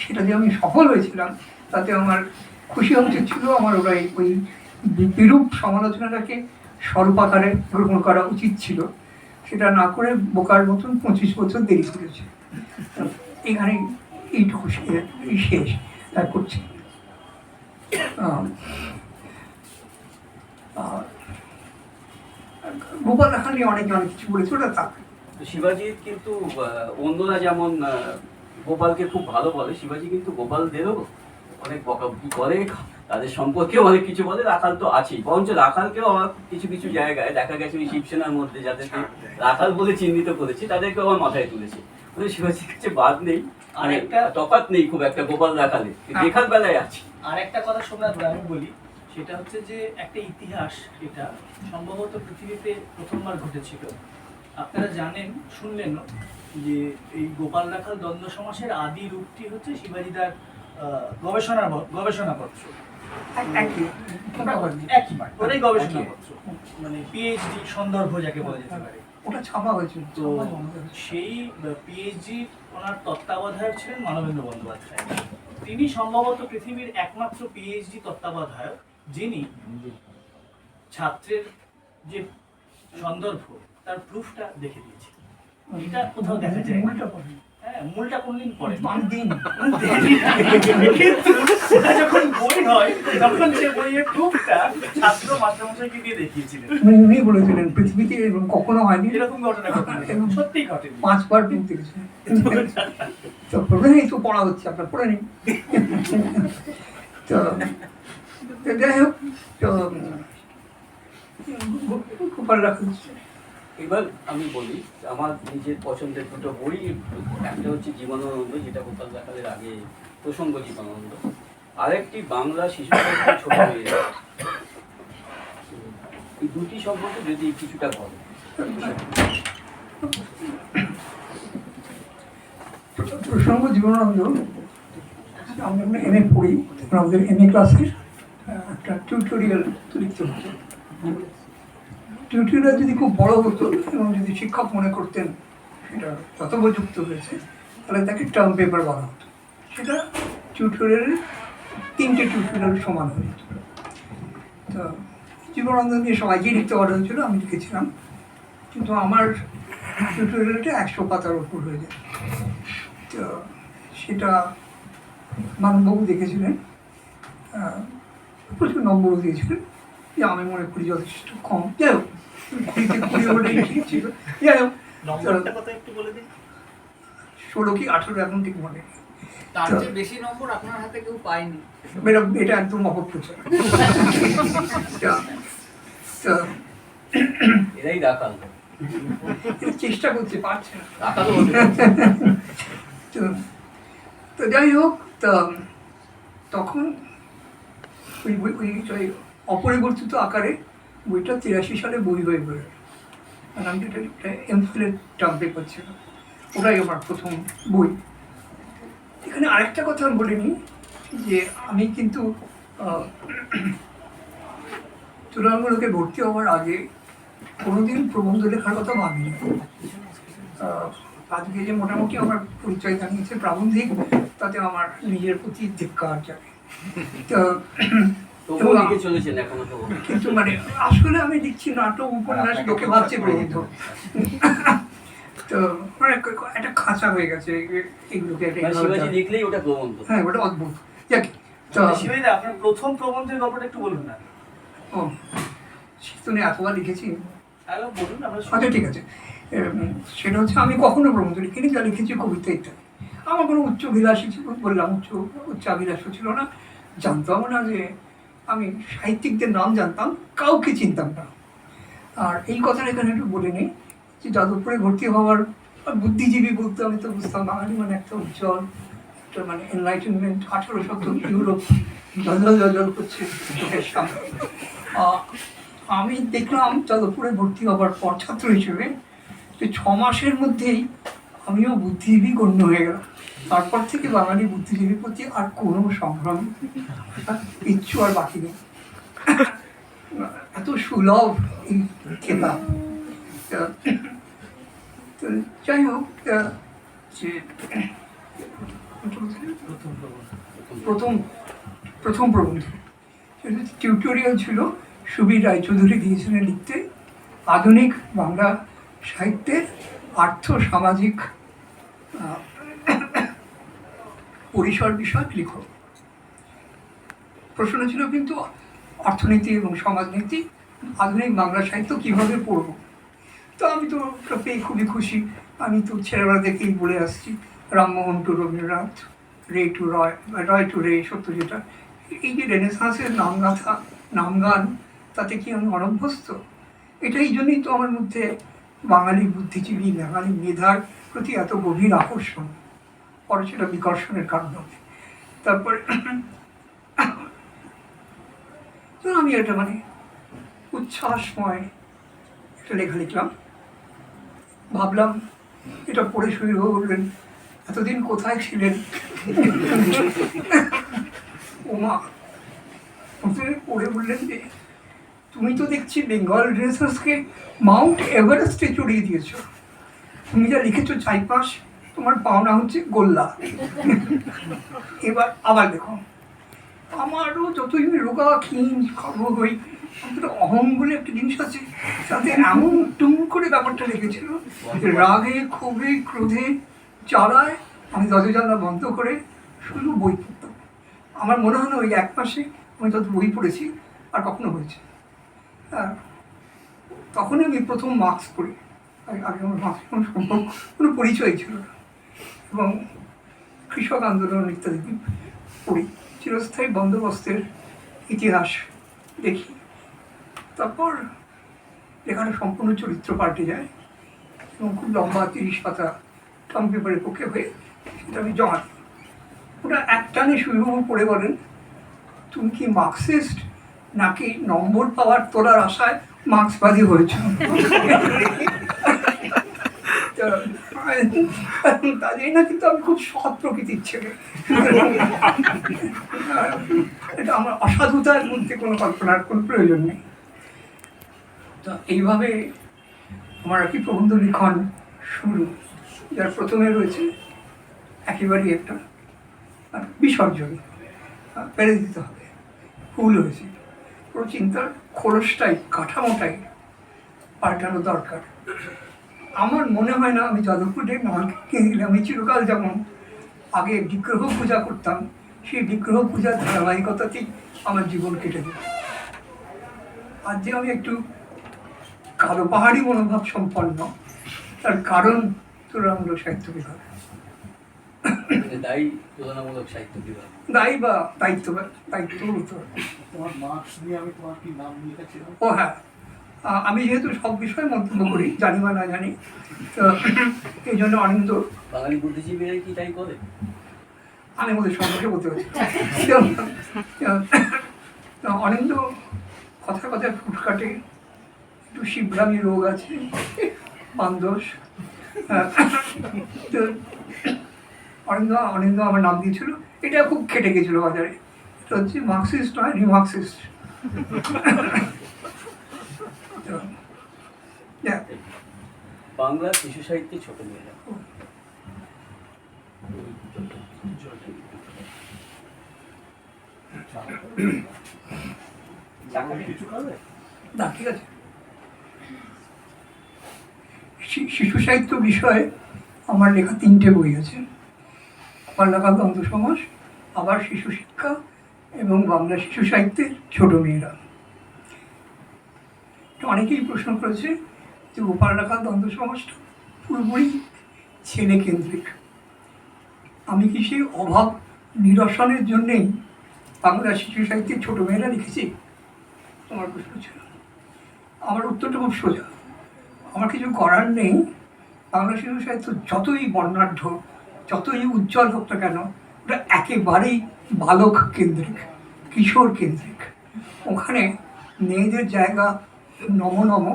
সেটা যে আমি সফল হয়েছিলাম তাতে আমার খুশি হওয়া উচিত ছিল। আমার ওই বিরূপ সমালোচনাটাকে স্বল্পাকারে গ্রহণ করা উচিত ছিল, সেটা না করে বোকার মতন 25 বছর দেরি করেছে। এখানে এইটুকু শেষ করছি। গোপাল রাখাল নিয়ে অনেক কিছু বলেছে, ওটা তা। তো শিবাজির কিন্তু অন্যরা যেমন গোপালকে খুব ভালো বলে, শিবাজি কিন্তু গোপালদেরও অনেক বকাবকি করে, তাদের সম্পর্কেও অনেক কিছু বলে। রাখাল তো আছেই, বরঞ্চ রাখালকেও আমার কিছু কিছু জায়গায় দেখা গেছে ওই শিবসেনার মধ্যে যাদেরকে রাখাল বলে চিহ্নিত করেছে তাদেরকেও আমার মাথায় তুলেছে। মানে শিবাজির কাছে বাদ নেই, আর একটা তফাৎ নেই খুব একটা গোপাল রাখালে, দেখার বেলায় আছে। আর একটা কথা সোমনাথ আমি বলি, সেটা হচ্ছে যে একটা ইতিহাস, এটা সম্ভবত পৃথিবীতে প্রথমবার ঘটেছিল। আপনারা জানেন, শুনলেনও, যে এই গোপাল রাখাল দ্বন্দ্ব সমাসের আদি রূপটি হচ্ছে শিবাজিদার গবেষণাপত্র। একই ওটাই গবেষণাপত্র, মানে পিএইচডি সন্দর্ভ যাকে বলা যেতে পারে। ওটা ছাপা হয়েছিল। তো সেই পিএইচডি ওনার তত্ত্বাবধায়ক ছিলেন মানবেন্দ্র বন্দ্যোপাধ্যায়। তিনি সম্ভবত পৃথিবীর একমাত্র পিএইচডি তত্ত্বাবধায়ক যিনি ছাত্রের যে সন্দর্ভ তার প্রুফটা দেখে দিয়েছে। এটা কোথাও দেখা যায় না। হ্যাঁ, মূলটা কোনদিন পরে যখন বই হয় তখন সে বইয়ের প্রুফটা ছাত্র মাস্টারমশাইকে দিয়ে দেখিয়েছিলেন। উনি বলেছিলেন পৃথিবীতে এরকম কখনো হয়নি, এরকম ঘটনা সত্যি ঘটেনি। 5 বার প্রুফ দিয়েছে। তো প্রথমেই তো পড়া হচ্ছে, আপনার পড়ে নিন। তো যাই হোক, তো গোপাল রাখাল। এবার আমি বলি আমার নিজের পছন্দের দুটো বই, একটা হচ্ছে জীবনানন্দ, যেটা গোপাল রাখালের আগে প্রসঙ্গ জীবনানন্দ, আরেকটি বাংলা শিশু সাহিত্যের ছোট মেয়ে। এই দুটি সম্পর্কে যদি কিছুটা বলো। প্রসঙ্গ জীবনানন্দ, আমরা যখন এমএ পড়ি তখন আমাদের এমএ ক্লাসের একটা টিউটোরিয়াল লিখতে হতো। টিউটোরিয়াল যদি খুব বড় হতো এবং যদি শিক্ষক মনে করতেন সেটা যথোপযুক্ত হয়েছে, তাহলে তাকে টার্ম পেপার বলা হতো। সেটা টিউটোরিয়ালের 3টে টিউটোরিয়াল সমান হয়ে যেত। তো জীবনানন্দ নিয়ে সবাইকেই লিখতে বলা হয়েছিল, আমি লিখেছিলাম, কিন্তু আমার টিউটোরিয়ালটা 100 পাতার উপর হয়ে যায়। তো সেটা মানবাবু দেখেছিলেন, প্রচুর নম্বরও দিয়েছিলেন, যে আমি মনে করি যথেষ্ট কম। যাই হোক, 20 ওটাই ঠিক ছিল। যাই হোক, 16 কি 18 এখন ঠিক মনে নেই। তার চেয়ে বেশি নম্বর আপনার হাতে কেউ পায়নি। এটা একদম অপপ্রচার। এরাই রাখাল, চেষ্টা করতে পারছে না। রাখালও হতে পারছে। তো যাই হোক, তখন ওই অপরিবর্তিত আকারে বইটা 83 সালে বই হয়ে বেরোয়। আর আমি এটা এমফিলের টার্ম পেপার ছিল, ওটাই আমার প্রথম বই। এখানে আরেকটা কথা আমি বলিনি, যে আমি কিন্তু তুলনামূলকে ভর্তি হওয়ার আগে কোনোদিন প্রবন্ধ লেখার কথা ভাবিনি। আজকে যে মোটামুটি আমার পরিচয় জানিয়েছে প্রাবন্ধিক, তাতে আমার নিজের প্রতি ধিক্কার জানে। কিন্তু মানে আসলে আমি লিখছি নাটক, উপন্যাস, লোকে ভাবছে প্রবন্ধ। তো মানে একটা খাঁচা হয়ে গেছে এগুলোকে। হ্যাঁ, ওটা অদ্ভুত। শিবাজিদা, আপনার প্রথম প্রবন্ধের গল্পটা একটু বলুন না। ও, শীতনে এতবার লিখেছি। বলুন। আচ্ছা, ঠিক আছে। সেটা হচ্ছে, আমি কখনো প্রবন্ধ লিখিনি, যা লিখেছি কবিতা ইত্যাদি। আমার কোনো উচ্চাভিলাষী ছিল, বললাম উচ্চাভিলাষও ছিল না, জানতাম না যে আমি সাহিত্যিকদের নাম জানতাম, কাউকে চিনতাম না। আর এই কথাটা এখানে একটু বলে নিই যে যাদবপুরে ভর্তি হওয়ার বুদ্ধিজীবী বলতে আমি তো বুঝতাম বাঙালি মানে একটা উজ্জ্বল একটা মানে এনলাইটেনমেন্ট, 1800 ইউরোপ জল করছে চোখের সামনে। আমি দেখলাম যাদবপুরে ভর্তি হওয়ার পর ছাত্র হিসেবে যে 6 মাসের মধ্যেই আমিও বুদ্ধিজীবী গণ্য হয়ে গেলাম। তারপর থেকে বাঙালি বুদ্ধিজীবীর প্রতি আর কোনো সংগ্রাম কিচ্ছু আর বাকি নেই। এত সুলভ এই খেতাম। তো যাই হোক, যে প্রথম প্রবন্ধ টিউটোরিয়াল ছিল, সুবীর রায়চৌধুরী দিয়েছিলেন লিখতে, আধুনিক বাংলা সাহিত্যের আর্থ সামাজিক পরিসর বিষয় লিখো। প্রশ্ন ছিল কিন্তু অর্থনীতি এবং সমাজনীতি আধুনিক বাংলা সাহিত্য কীভাবে পড়ব। তো আমি তো ওটা পেয়ে খুবই খুশি। আমি তো ছেলেবেলা থেকেই বলে আসছি রামমোহন টু রবীন্দ্রনাথ, রে টু রয়, রয় টু রে, সত্যজিৎ রায়, এই যে রেনেসাঁসের নামগাথা নামগান, তাতে কি আমি অনভ্যস্ত? এটা এই জন্যই তো আমার মধ্যে বাঙালি বুদ্ধিজীবী, বাঙালি মেধার প্রতি এত গভীর আকর্ষণ, পরে সেটা বিকর্ষণের কারণ হবে। তারপরে আমি একটা মানে উচ্ছ্বাসময় একটা লেখা লিখলাম। ভাবলাম এটা পড়ে শুরু বললেন, এতদিন কোথায় ছিলেন ওমা। পড়ে বললেন যে তুমি তো দেখছি বেঙ্গল রেনেসাঁসকে মাউন্ট এভারেস্টে চড়িয়ে দিয়েছ, তুমি যা লিখেছো 4 মাস, তোমার পাওনা হচ্ছে গোল্লা। এবার আবার দেখো, আমারও যতই রোগা ক্ষীণ খর্ব হই, অহং বলে একটা জিনিস আছে, তাতে এমন টুম করে ব্যাপারটা লেগেছিল, রাগে ক্ষোভে ক্রোধে জ্বালায় আমি দরজা জানলা বন্ধ করে শুধু বই পড়তাম। আমার মনে হয় না ওই 1 মাসে আমি যত বই পড়েছি আর কখনো হয়েছে। তখনই আমি প্রথম মার্কস পড়ি, আগে আমার মার্কস কোনো সম্পর্ক, কোনো পরিচয় ছিল না, এবং কৃষক আন্দোলন ইত্যাদি পড়ি, চিরস্থায়ী বন্দোবস্তের ইতিহাস দেখি। তারপর লেখাটা সম্পূর্ণ চরিত্র পাল্টে যায় এবং খুব লম্বা 30 পাতা টম পেপারের পক্ষে হয়ে সেটা আমি জমা দিই। ওটা একটানে সুবিবাবু পড়ে বলেন, তুমি কি মার্কসিস্ট নাকি নম্বর পাওয়ার তোলার আশায় মার্ক্সবাদী হয়েছ? তাই না, কিন্তু আমি খুব সৎ প্রকৃতির ছেলে, এটা আমার অসাধুতার মধ্যে কোনো কল্পনার কোনো প্রয়োজন নেই। তো এইভাবে আমার আর কি প্রবন্ধ লিখন শুরু, যার প্রথমে রয়েছে একেবারেই একটা বিসর্জন, পেরে দিতে হবে, ভুল হয়েছে, পুরো চিন্তার খোলসটাই কাঠামোটাই পাল্টানো দরকার। আমার মনে হয় না আমি যাদবপুরে নামকে দিলে আমি চিরকাল যেমন আগে বিগ্রহ পূজা করতাম, সেই বিগ্রহ পূজার ধারাবাহিকতাতেই আমার জীবন কেটে দেবে। আজ যে আমি একটু কালো পাহাড়ি মনোভাব সম্পন্ন, তার কারণ তুলনামূলক সাহিত্য বিভাগ, দায়ী তুলনামূলক সাহিত্য বিভাগ, দায়ী বা দায়িত্ব তোমার মার্কস নিয়ে আমি তোমার কি নাম লিখেছিলাম? ও হ্যাঁ, আমি যেহেতু সব বিষয়ে মন্তব্য করি, জানি বা না জানি, তো এই জন্য অনিন্দ, বাঙালি বুদ্ধিজীবীরা কি তাই করে? আমি ওদের সম্পর্কে বলতে পারছি। অনিন্দ কথায় কথায় ফুট কাটে, একটু শিবরামি রোগ আছে, পানদোষ। তো অনিন্দ আমার নাম দিয়েছিল, এটা খুব খেটে গেছিল বাজারে, এটা হচ্ছে মার্কসিস্ট নয়, রিমার্কসিস্ট। বাংলা শিশু সাহিত্যে ছোট মেয়েরা, কিছু করবে না, ঠিক আছে। শিশু সাহিত্য বিষয়ে আমার লেখা 3টে বই আছে, আমার লেখা দ্বন্দ্ব সমাস, আবার শিশু শিক্ষা এবং বাংলা শিশু সাহিত্যের ছোট মেয়েরা। অনেকেই প্রশ্ন করেছে যে গোপাল লেখা দ্বন্দ্ব সমাজটা পুরোপুরি ছেলে কেন্দ্রিক। আমি কি সেই অভাব নিরসনের জন্যেই বাংলা শিশু সাহিত্যের ছোটো মেয়েরা লিখেছি? তোমার প্রশ্ন ছিল। আমার উত্তরটা খুব সোজা। আমার কিছু করার নেই। বাংলা শিশু সাহিত্য যতই বর্ণাঢ্য, যতই উজ্জ্বল হোক না কেন, ওটা একেবারেই বালক কেন্দ্রিক, কিশোর কেন্দ্রিক। ওখানে মেয়েদের জায়গা নম নম,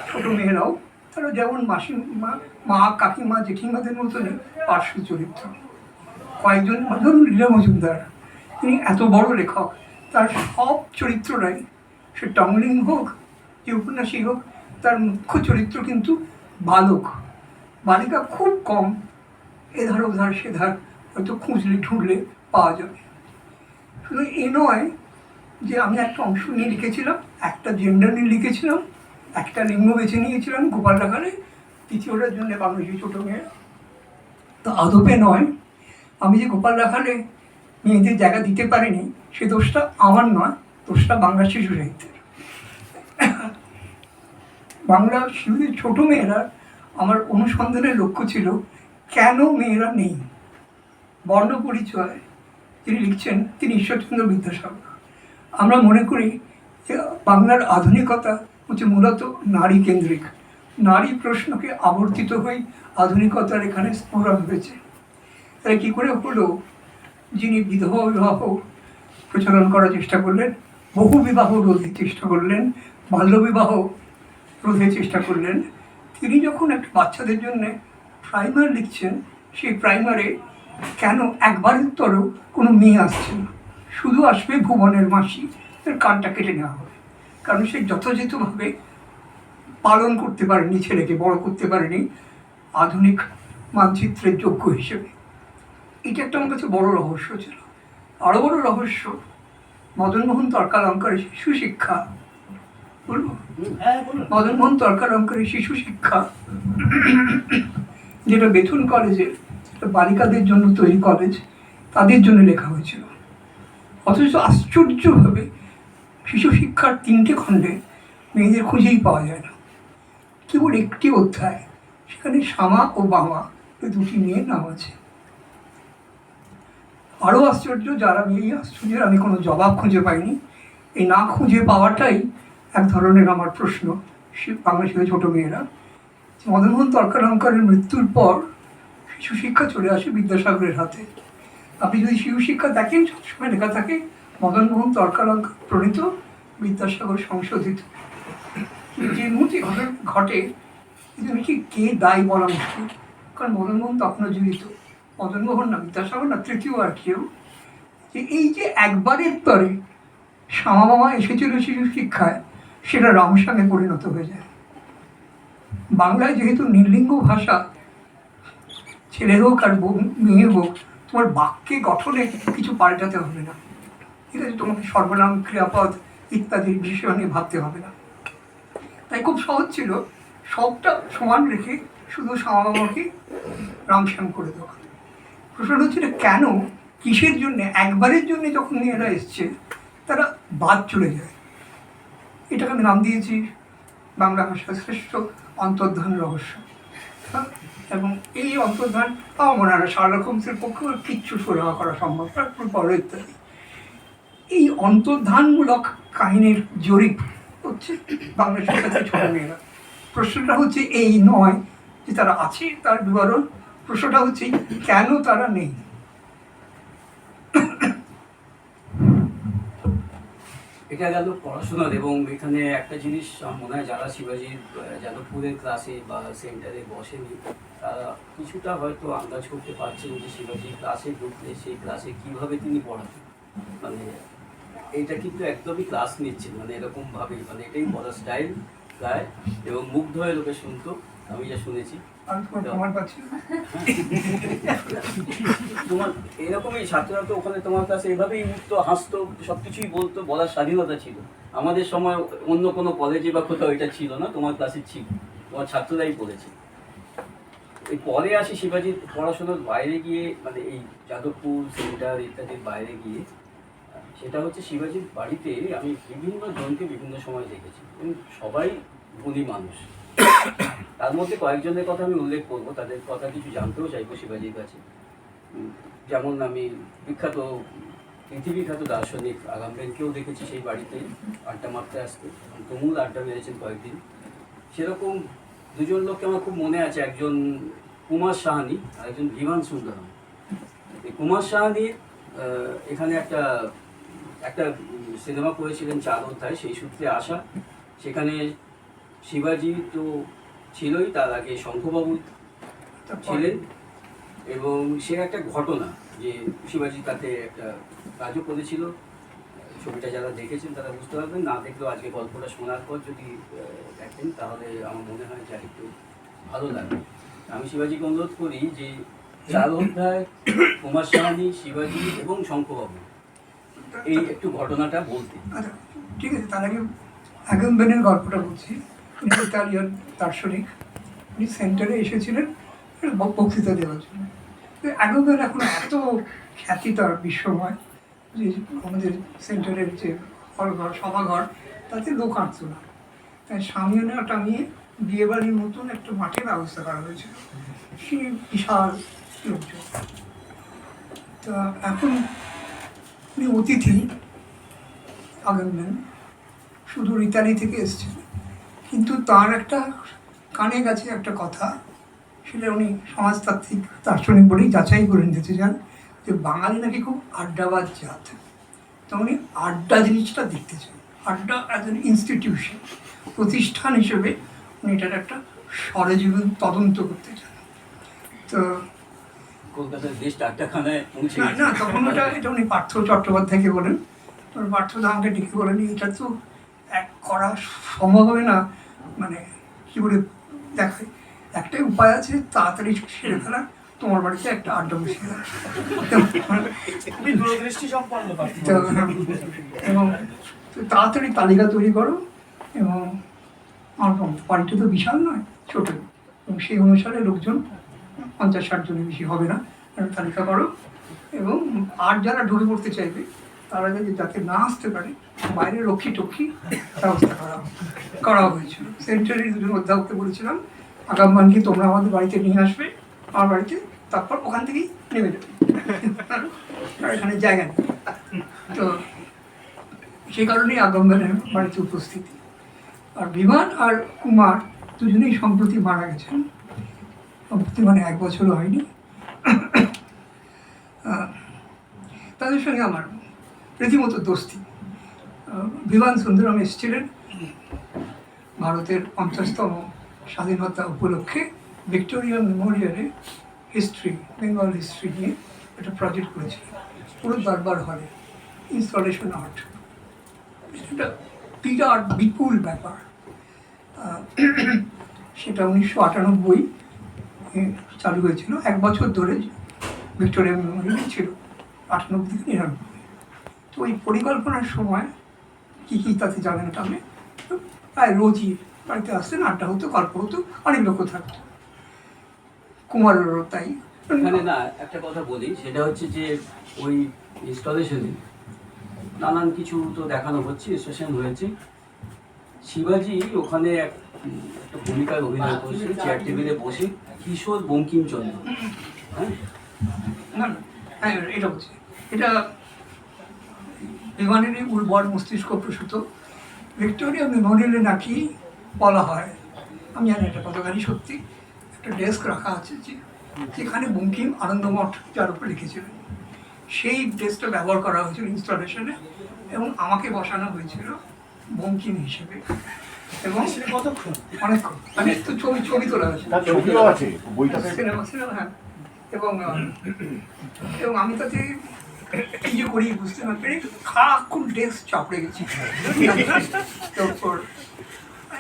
ছোটো মেয়েরাও তারা যেমন মাসিমা, মা, কাকিমা, জেঠিমাদের মতনই পার্শ্ব চরিত্র। কয়েকজন, ধরুন লীলা মজুমদার, তিনি এত বড় লেখক, তার সব চরিত্ররাই, সে টংলিং হোক, যে উপন্যাসী হোক, তার মুখ্য চরিত্র কিন্তু বালক। বালিকা খুব কম, এধার ওধার সেধার হয়তো খুঁজলে ঢুঁড়লে পাওয়া যাবে। শুধু এ নয় যে আমি একটা অংশ নিয়ে লিখেছিলাম, একটা জেন্ডার নিয়ে লিখেছিলাম, একটা লিঙ্গ বেছে নিয়েছিলাম গোপাল রাখালে, তৃতীয়টার জন্য বাংলাদেশি ছোটো মেয়ে। তো আদপে নয়, আমি যে গোপাল রাখালে মেয়েদের জায়গা দিতে পারিনি সে দোষটা আমার নয়, দোষটা বাংলা শিশু সাহিত্যের। বাংলা শিশুদের ছোটো মেয়েরা, আমার অনুসন্ধানের লক্ষ্য ছিল কেন মেয়েরা নেই। বর্ণ পরিচয় তিনি লিখছেন, তিনি ঈশ্বরচন্দ্র বিদ্যাসাগর। আমরা মনে করি যে বাংলার আধুনিকতা হচ্ছে মূলত নারী কেন্দ্রিক। নারী প্রশ্নকে আবর্তিত হয়ে আধুনিকতার এখানে স্ফুরণ হয়েছে। তাহলে কী করে হলো, যিনি বিধবা বিবাহ প্রচলন করার চেষ্টা করলেন, বহু বিবাহ রোধের চেষ্টা করলেন, বাল্যবিবাহ রোধের চেষ্টা করলেন, তিনি যখন একটা বাচ্চাদের জন্য প্রাইমার লিখছেন, সেই প্রাইমারে কেন একবারের তরেও কোনো মেয়ে আসছে না, শুধু আসবে ভুবনের মাসি, তার কানটা কেটে নেওয়া হবে। কারণ সে যথাযথভাবে পালন করতে পারেনি, ছেলেকে বড় করতে পারেনি আধুনিক মানচিত্রের যোগ্য হিসেবে। এটা একটা আমার কাছে বড় রহস্য ছিল। আরও বড় রহস্য, মদনমোহন তর্কালঙ্কারের শিশু শিক্ষা, বলবো? হ্যাঁ, বলুন। মদনমোহন তর্কালঙ্কারের শিশু শিক্ষা, যেটা বেথুন কলেজের, বালিকাদের জন্য তৈরি কলেজ, তাদের জন্য লেখা হয়েছিল। অথচ আশ্চর্যভাবে শিশু শিক্ষার 3টে খণ্ডে মেয়েদের খুঁজেই পাওয়া যায় না। কেবল একটি অধ্যায়, সেখানে শ্যামা ও বামা এই 2টি মেয়ের নাম আছে। আরও আশ্চর্য, যারা এই আশ্চর্যের আমি কোনো জবাব খুঁজে পাইনি। এই না খুঁজে পাওয়াটাই এক ধরনের আমার প্রশ্ন বাংলা শিশুদের ছোটো মেয়েরা। মদনমোহন তর্কালঙ্কারের মৃত্যুর পর শিশু শিক্ষা চলে আসে বিদ্যাসাগরের হাতে। আপনি যদি শিশু শিক্ষা দেখেন, সবসময় লেখা থাকে মদনমোহন তর্কালঙ্কার প্রণীত, বিদ্যাসাগর সংশোধিত। যে মুহূর্তে ঘটে কিন্তু কি কে দায়ী বলা মুশকিল, কারণ মদনমোহন তখনও জীবিত। মদনমোহন না, বিদ্যাসাগর না, তৃতীয় আর কেউ। যে এই যে একবারের তরে শ্যামা মামা এসেছিল শিশু শিক্ষায়, সেটা রামসাঙে পরিণত হয়ে যায়। বাংলায় যেহেতু নির্লিঙ্গ ভাষা, ছেলে হোক আর মেয়ে হোক, তোমার বাক্যে গঠনে কিছু পাল্টাতে হবে না, ঠিক আছে? তোমাকে সর্বনাম, ক্রিয়াপদ ইত্যাদির বিষয় নিয়ে ভাবতে হবে না। তাই খুব সহজ ছিল সবটা সমান রেখে শুধু শ্যামা মামাকে রামশ্যাম করে দেওয়া। প্রশ্ন হচ্ছিল কেন, কিসের জন্যে একবারের জন্যে যখন মেয়েরা এসছে তারা বাদ চলে যায়। এটাকে আমি নাম দিয়েছি বাংলা ভাষার শ্রেষ্ঠ অন্তর্ধান রহস্য। এবং এই অন্তর্ধান আমার মনে হয় শার্লক হোমসের পক্ষেও কিচ্ছু সুরাহা করা সম্ভব, তারপর বড় ইত্যাদি। এই অন্তর্ধানমূলক কাহিনীর জরিপ হচ্ছে বাংলা শিক্ষার্থী ছোটো মেয়েরা। প্রশ্নটা হচ্ছে এই নয় যে তারা আছে তার বিবরণ, প্রশ্নটা হচ্ছে কেন তারা নেই। এটা গেল পড়াশোনার। এবং এখানে একটা জিনিস আমার মনে হয়, যারা শিবাজির যাদবপুরের ক্লাসে বা সেন্টারে বসেনি তারা কিছুটা হয়তো আন্দাজ করতে পারছেন যে শিবাজির ক্লাসে ঢুকলে সেই ক্লাসে কীভাবে তিনি পড়াতেন। মানে এইটা কিন্তু একদমই ক্লাস নিচ্ছেন, মানে এরকমভাবেই, মানে এটাই পড়ার স্টাইল গায়ে, এবং মুগ্ধ হয়ে লোকে শুনতো, আমি যা শুনেছি। আমি তোমার প্রমাণ পাচ্ছি না। তোমার এরকমই ছাত্ররা তো ওখানে তোমার কাছে এভাবেই উঠতো, হাসতো, সব কিছুই বলতো, বলার স্বাধীনতা ছিল। আমাদের সময় অন্য কোনো কলেজে বা কোথাও এটা ছিল না, তোমার ক্লাসে ছিল, তোমার ছাত্ররাই পড়েছে। এই পরে আসি শিবাজির পড়াশোনার বাইরে গিয়ে, মানে এই যাদবপুর সেন্টার ইত্যাদির বাইরে গিয়ে, সেটা হচ্ছে শিবাজির বাড়িতে আমি বিভিন্ন জনকে বিভিন্ন সময় দেখেছি, এবং সবাই গুণী মানুষ। তার মধ্যে কয়েকজনের কথা আমি উল্লেখ করবো, তাদের কথা কিছু জানতেও চাইবো শিবাজির কাছে। যেমন আমি বিখ্যাত পৃথিবীখ্যাত দার্শনিক আগামবেনকেও দেখেছি সেই বাড়িতে আড্ডা মারতে আসতে, তুমুল আড্ডা মেরেছেন কয়েকদিন। সেরকম দুজন লোককে আমার খুব মনে আছে, একজন কুমার সাহানি আর একজন বিমান সুন্দরম। এই কুমার সাহানি এখানে একটা একটা সিনেমা করেছিলেন 4 অধ্যায়, সেই সূত্রে আসা। সেখানে শিবাজি তো ছিলই, তার আগে শঙ্খবাবু ছিলেন, এবং সে একটা ঘটনা যে শিবাজি তাতে একটা কাজও করেছিল। ছবিটা যারা দেখেছেন তারা বুঝতে পারবেন, না দেখলেও আজকে গল্পটা শোনার পর যদি দেখেন তাহলে আমার মনে হয় যে একটু ভালো লাগবে। আমি শিবাজিকে অনুরোধ করি যে 4 অধ্যায়, কুমার সাহানি, শিবাজি এবং শঙ্খবাবু এই একটু ঘটনাটা বলতে। আচ্ছা, ঠিক আছে, তার আগে আগামবেনের গল্পটা বলছি। উনি ইতালিয়ান দার্শনিক, উনি সেন্টারে এসেছিলেন বক্তৃতা দেওয়ার জন্য। আগামবেন এখন এত খ্যাতি তার বিশ্বময় যে আমাদের সেন্টারের যে হলঘর সভাঘর তাতে লোক আঁটত না, তাই সামিয়ানা টাঙিয়ে বিয়েবাড়ির মতন একটা মাঠের ব্যবস্থা করা হয়েছিল, সেই বিশাল লোকজন। তা এখন উনি অতিথি আগামবেন, সুদূর ইতালি থেকে এসছেন, কিন্তু তার একটা কানে গেছে একটা কথা, সেটা উনি সমাজতাত্ত্বিক দার্শনিক বলেই যাচাই করে নিতে চান যে বাঙালি নাকি খুব আড্ডাবাজ জাত। তো উনি আড্ডা জিনিসটা দেখতে চান, আড্ডা অ্যাজ এন ইনস্টিটিউশন, প্রতিষ্ঠান হিসেবে উনি এটার একটা সরেজীবন তদন্ত করতে চান। তো কলকাতার বেস্ট আড্ডাখানায় পৌঁছে না গেছে। না, তখন এটা উনি পার্থ চট্টোপাধ্যায়কে বলেন। তখন পার্থ দা আমাকে ডেকে বলেন, এটা তো এক করা সম্ভব হবে না, মানে কী করে দেখায়, একটাই উপায় আছে, তাড়াতাড়ি সেরে ফেলা, তোমার বাড়িতে একটা আড্ডা বসিয়ে দেয়। খুবই দূরদৃষ্টি সম্পন্ন পার্থ। এবং তাড়াতাড়ি তালিকা তৈরি করো, এবং আমার বাড়িটা তো বিশাল নয়, ছোটো, এবং সেই অনুসারে লোকজন 50-60 জনের বেশি হবে না, একটা তালিকা করো, এবং আর যারা ঢুকে পড়তে চাইবে তারা যাতে না আসতে পারে বাইরে রক্ষী টক্ষী ব্যবস্থা করা হয়েছিল। সেন্টারের দুজন অধ্যাপককে বলেছিলাম, আগামবানকে তোমরা আমাদের বাড়িতে নিয়ে আসবে, আমার বাড়িতে, তারপর ওখান থেকেই নেমে যাবে, আর এখানে জায়গা নেই। তো সেই কারণেই আগামবানের বাড়িতে উপস্থিতি। আর বিমান আর কুমার দুজনেই সম্প্রতি মারা গেছেন, সম্প্রতি মানে 1 বছরও হয়নি। তাদের সঙ্গে আমার রীতিমতো দোস্তি। বিমান সুন্দরম এসেছিলেন ভারতের 50তম স্বাধীনতা উপলক্ষে ভিক্টোরিয়া মেমোরিয়ালে হিস্ট্রি, বেঙ্গল হিস্ট্রি নিয়ে একটা প্রজেক্ট করেছিলেন, পুরো দরবার হলে, ইনস্টলেশন আর্ট। এটা বিরাট বিপুল ব্যাপার। সেটা 1998 চালু হয়েছিল, 1 বছর ধরে ভিক্টোরিয়া মেমোরিয়ালে ছিল, 98 থেকে 99। তো ওই পরিকল্পনার সময় কী কী তাতে জানেন টানে, প্রায় রোজই বাড়িতে আসতেন, আড্ডা হতো, গল্প হতো, অনেক লোকও থাকতো, কুমারেরও তাই। এখানে না একটা কথা বলি, সেটা হচ্ছে যে ওই ইনস্টলেশনে নানান কিছু তো দেখানো হচ্ছে, স্টেশন হয়েছে। শিবাজি ওখানে একটা ভূমিকায় অভিনয় করছে, চেয়ার টেবিলে বসে, কিশোর বঙ্কিমচন্দ্র। হ্যাঁ, না না, হ্যাঁ এটা বলছি, এটা বিমানেরই উর্বর মস্তিষ্ক প্রসূত। ভিক্টোরিয়া মেমোরিয়ালে নাকি বলা হয়, আমি জানি এটা কতখানি সত্যি, একটা ডেস্ক রাখা আছে যেখানে বঙ্কিম আনন্দমঠ যার উপর লিখেছিলেন, সেই ডেস্কটা ব্যবহার করা হয়েছিল ইনস্টলেশনে, এবং আমাকে বসানো হয়েছিল বঙ্কিম হিসেবে, এবং কতক্ষণ? অনেকক্ষণ, মানে তো ছবি তোলা হয়েছে, তার ছবিও আছে বইটাতে। সিনেমা, হ্যাঁ। এবং আমি তাতে এই যে করি বুঝতে না পেরে খারাপ ডেস্ক চাপড়ে গেছি,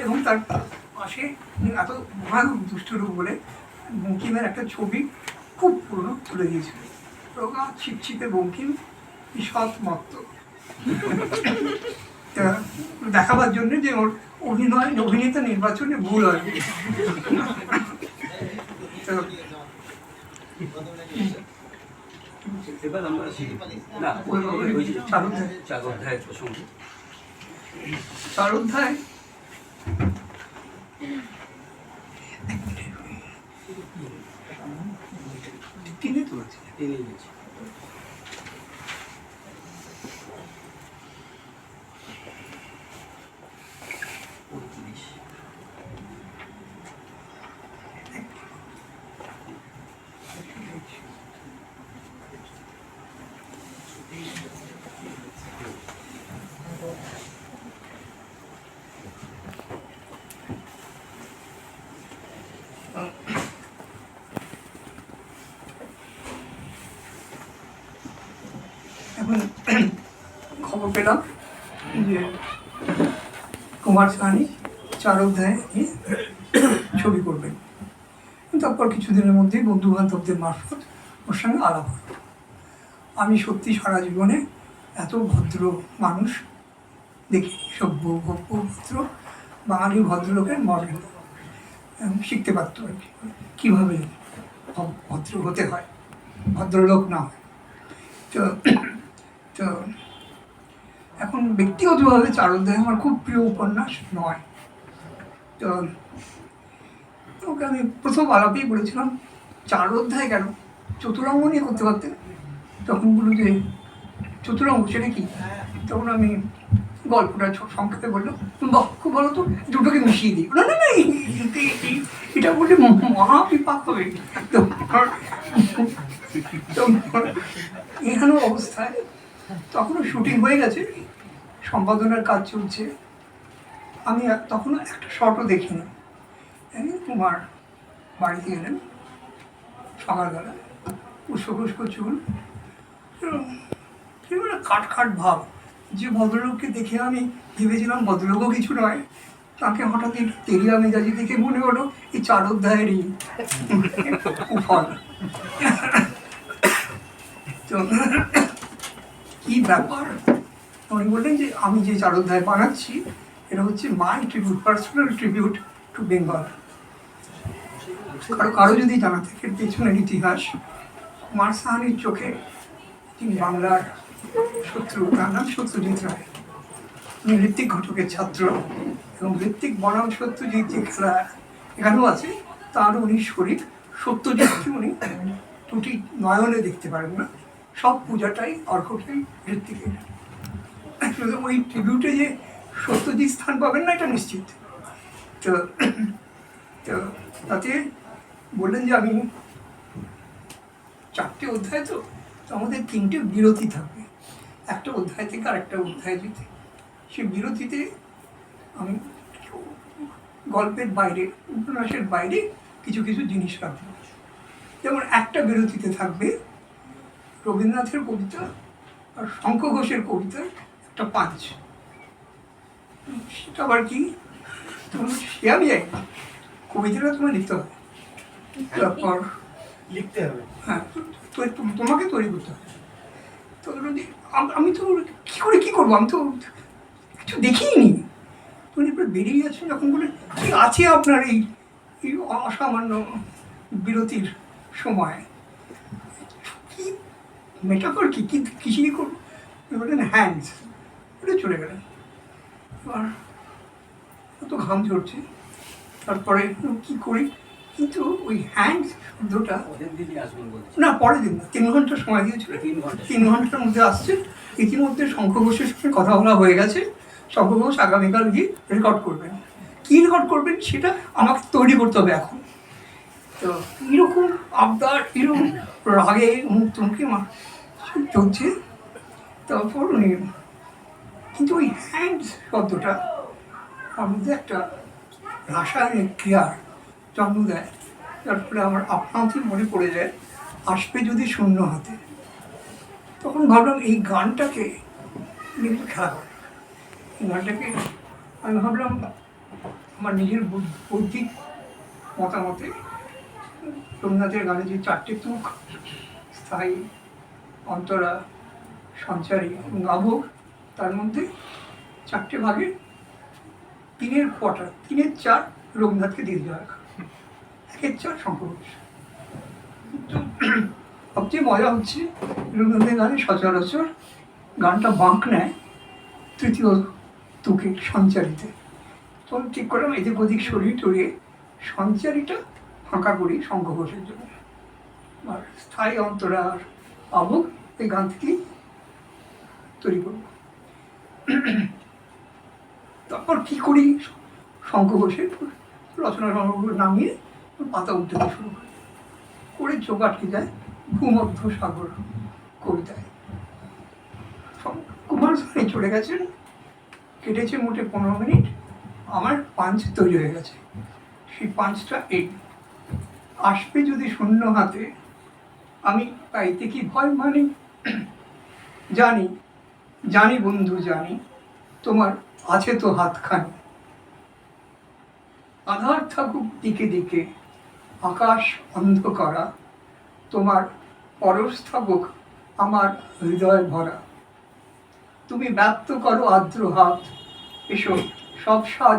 এবং তার পাশে এত ভয়ানক দুষ্টরূপ বলে বঙ্কিমের একটা ছবি খুব পুরনো তুলে দিয়েছিল, রোগা ছিপছিপে বঙ্কিম, ঈষৎ মত্ত, দেখাবার জন্য যে ওর অভিনেতা নির্বাচনে ভুল হয়। তো এবার আমরা না ওই যে 4 অধ্যায়ের প্রসঙ্গে 4 অধ্যায় তিনে তুলেছিলেন। টেনে নিয়েছি। এখন খবর পেলাম যে কুমার সাহানি 4 অধ্যায়ে নিয়ে ছবি করবেন। তারপর কিছুদিনের মধ্যেই বন্ধু বান্ধবদের মারফত ওর সঙ্গে আলাপ হলো। আমি সত্যি সারা জীবনে এত ভদ্র মানুষ দেখি, সভ্য ভদ্র বাঙালি ভদ্রলোকের মডেল শিখতে পারতো আর কি, কীভাবে ভদ্র হতে হয়, ভদ্রলোক না হয়। তো তো এখন ব্যক্তিগতভাবে 4 অধ্যায় আমার খুব প্রিয় উপন্যাস নয়। তো ওকে আমি প্রথম আলাপেই বলেছিলাম 4 অধ্যায় কেন, চতুরঙ্গ নিয়ে করতে পারতেন। তখন বললো যে চতুরঙ্গ সেটা কি? তখন আমি গল্পটা সংক্ষেপে বললো, বাহ খুব ভালো, তো দুটোকে মিশিয়ে দিই। না না না, এটা বললে মহাবিপাক হবে। তো এখানে অবস্থায় তখনও শুটিং হয়ে গেছে, সম্পাদনার কাজ চলছে। আমি তখনও একটা শটও দেখিনি। তোমার বাড়িতে গেলেন সকালবেলা, উস্কো চুল, কাট কাট ভাব। যে ভদ্রলোককে দেখে আমি ভেবেছিলাম ভদ্রলোকও কিছু নয়, তাকে হঠাৎ একটু তেলিয়া মেজাজি দেখে মনে হলো এই 4 অধ্যায়েরই ফল। তো কি ব্যাপার, উনি বললেন যে আমি যে 4 অধ্যায় বানাচ্ছি এটা হচ্ছে my tribute, personal tribute to Bengal. কারো যদি জানা থাকে পেছনের ইতিহাস, কুমার সাহানির চোখে তিনি বাংলার শত্রু, তার নাম সত্যজিৎ রায়। উনি ঋত্বিক ঘটকের ছাত্র, এবং ঋত্বিক বনাম সত্যজিৎ যে খেলা এখানেও আছে, তার উনি শরীর। সত্যজিৎকে উনি দুটি নয়নে দেখতে পারেন না, সব পূজাটাই অর্ঘটাই ঋত্বিকের। ওই ট্রিবিউটে যে সত্যজিৎ স্থান পাবেন না এটা নিশ্চিত। তো তো তাতে বললেন যে আমি 4টে অধ্যায়, তো আমাদের 3টে বিরতি থাকবে, একটা অধ্যায় থেকে আরেকটা অধ্যায় যেতে। সেই বিরতিতে আমি গল্পের বাইরে, উপন্যাসের বাইরে কিছু কিছু জিনিস রাখবো। যেমন একটা বিরতিতে থাকবে রবীন্দ্রনাথের কবিতা আর শঙ্খ ঘোষের কবিতার একটা পাঁচ। সেটা আবার কি, তোমার সে আমি যাই, কবিতাটা তোমার লিখতে হবে, তারপর লিখতে হবে, হ্যাঁ তোমাকে তৈরি করতে হবে। তো আমি তো কী করবো, আমি তো কিছু দেখিনি। তুমি এবার বেরিয়ে যাচ্ছ যখন বলে কি আছে আপনার এই অসামান্য বিরতির সময়, কি মেটাফর কি কৃষি করবো, বললেন হ্যান্ডস, এটা চলে গেলেন। এবার এত ঘাম ঝরছে, তারপরে কি করি, কিন্তু ওই হ্যান্ড শব্দটা ওদের দিনই আসবেন বলছে। না, পরের দিন না, 3 ঘন্টা সময় দিয়েছিল। 3 ঘন্টা। 3 ঘন্টার মধ্যে আসছে। ইতিমধ্যে শঙ্খ ঘোষের সঙ্গে কথা বলা হয়ে গেছে, শঙ্খ ঘোষ আগামীকাল গিয়ে রেকর্ড করবেন। কী রেকর্ড করবেন সেটা আমাকে তৈরি করতে হবে এখন। তো এরকম আবদার, এরকম রাগে মুখ তুমকে চলছে। তারপর উনি কিন্তু ওই হ্যান্ড শব্দটা আমাদের একটা রাসায়নিক ক্রিয়ার জন্ম দেয়, যার ফলে আমার আপনাকে মনে পড়ে যায় আসবে যদি শূন্য হাতে। তখন ভাবলাম এই গানটাকে কিন্তু খেলা করে, এই গানটাকে আমি ভাবলাম আমার নিজের বৌদ্ধিক মতামতে রবীন্দ্রনাথের গানে যে 4টে তুক, স্থায়ী, অন্তরা, সঞ্চারী এবং আবহ, তার মধ্যে 4টে ভাগে 3-এর কোয়ার্টার, 3-এর 4 রবীন্দ্রনাথকে দিয়ে দেওয়া হয়, 1-এর 4 শঙ্খ ঘোষ। তো সবচেয়ে মজা হচ্ছে রবীন্দ্রনাথের গানে সচরাচর গানটা বাঁক নেয় 3য় তুকে, সঞ্চারিতে। তখন ঠিক করলাম এদিক ওদিক সরিয়ে টরিয়ে সঞ্চারিটা ফাঁকা করি শঙ্খ ঘোষের জন্য। আমার স্থায়ী অন্তরার আবক এই গান থেকেই তৈরি করব। তারপর কি করি, শঙ্খ ঘোষের রচনা সংগ্রহ নামিয়ে পাতা উঠতে শুরু করে চোখ আটকে যায় ভূমধ্য সাগর কবিতায়। কুমার শানু চলে গেছেন, কেটেছে মোটে 15 মিনিট, আমার পাঞ্চ তৈরি হয়ে গেছে। সেই পাঞ্চটা এই: আসবে যদি শূন্য হাতে, আমি পাইতে কি ভয় মানে, জানি জানি বন্ধু জানি, তোমার আছে তো হাতখানি। আধার থাকুক দিকে দিকে, আকাশ অন্ধকারা, তোমার পরশ থাকুক আমার হৃদয় ভরা। তুমি ব্যক্ত করো আর্দ্র হাত, এসো সব সাজ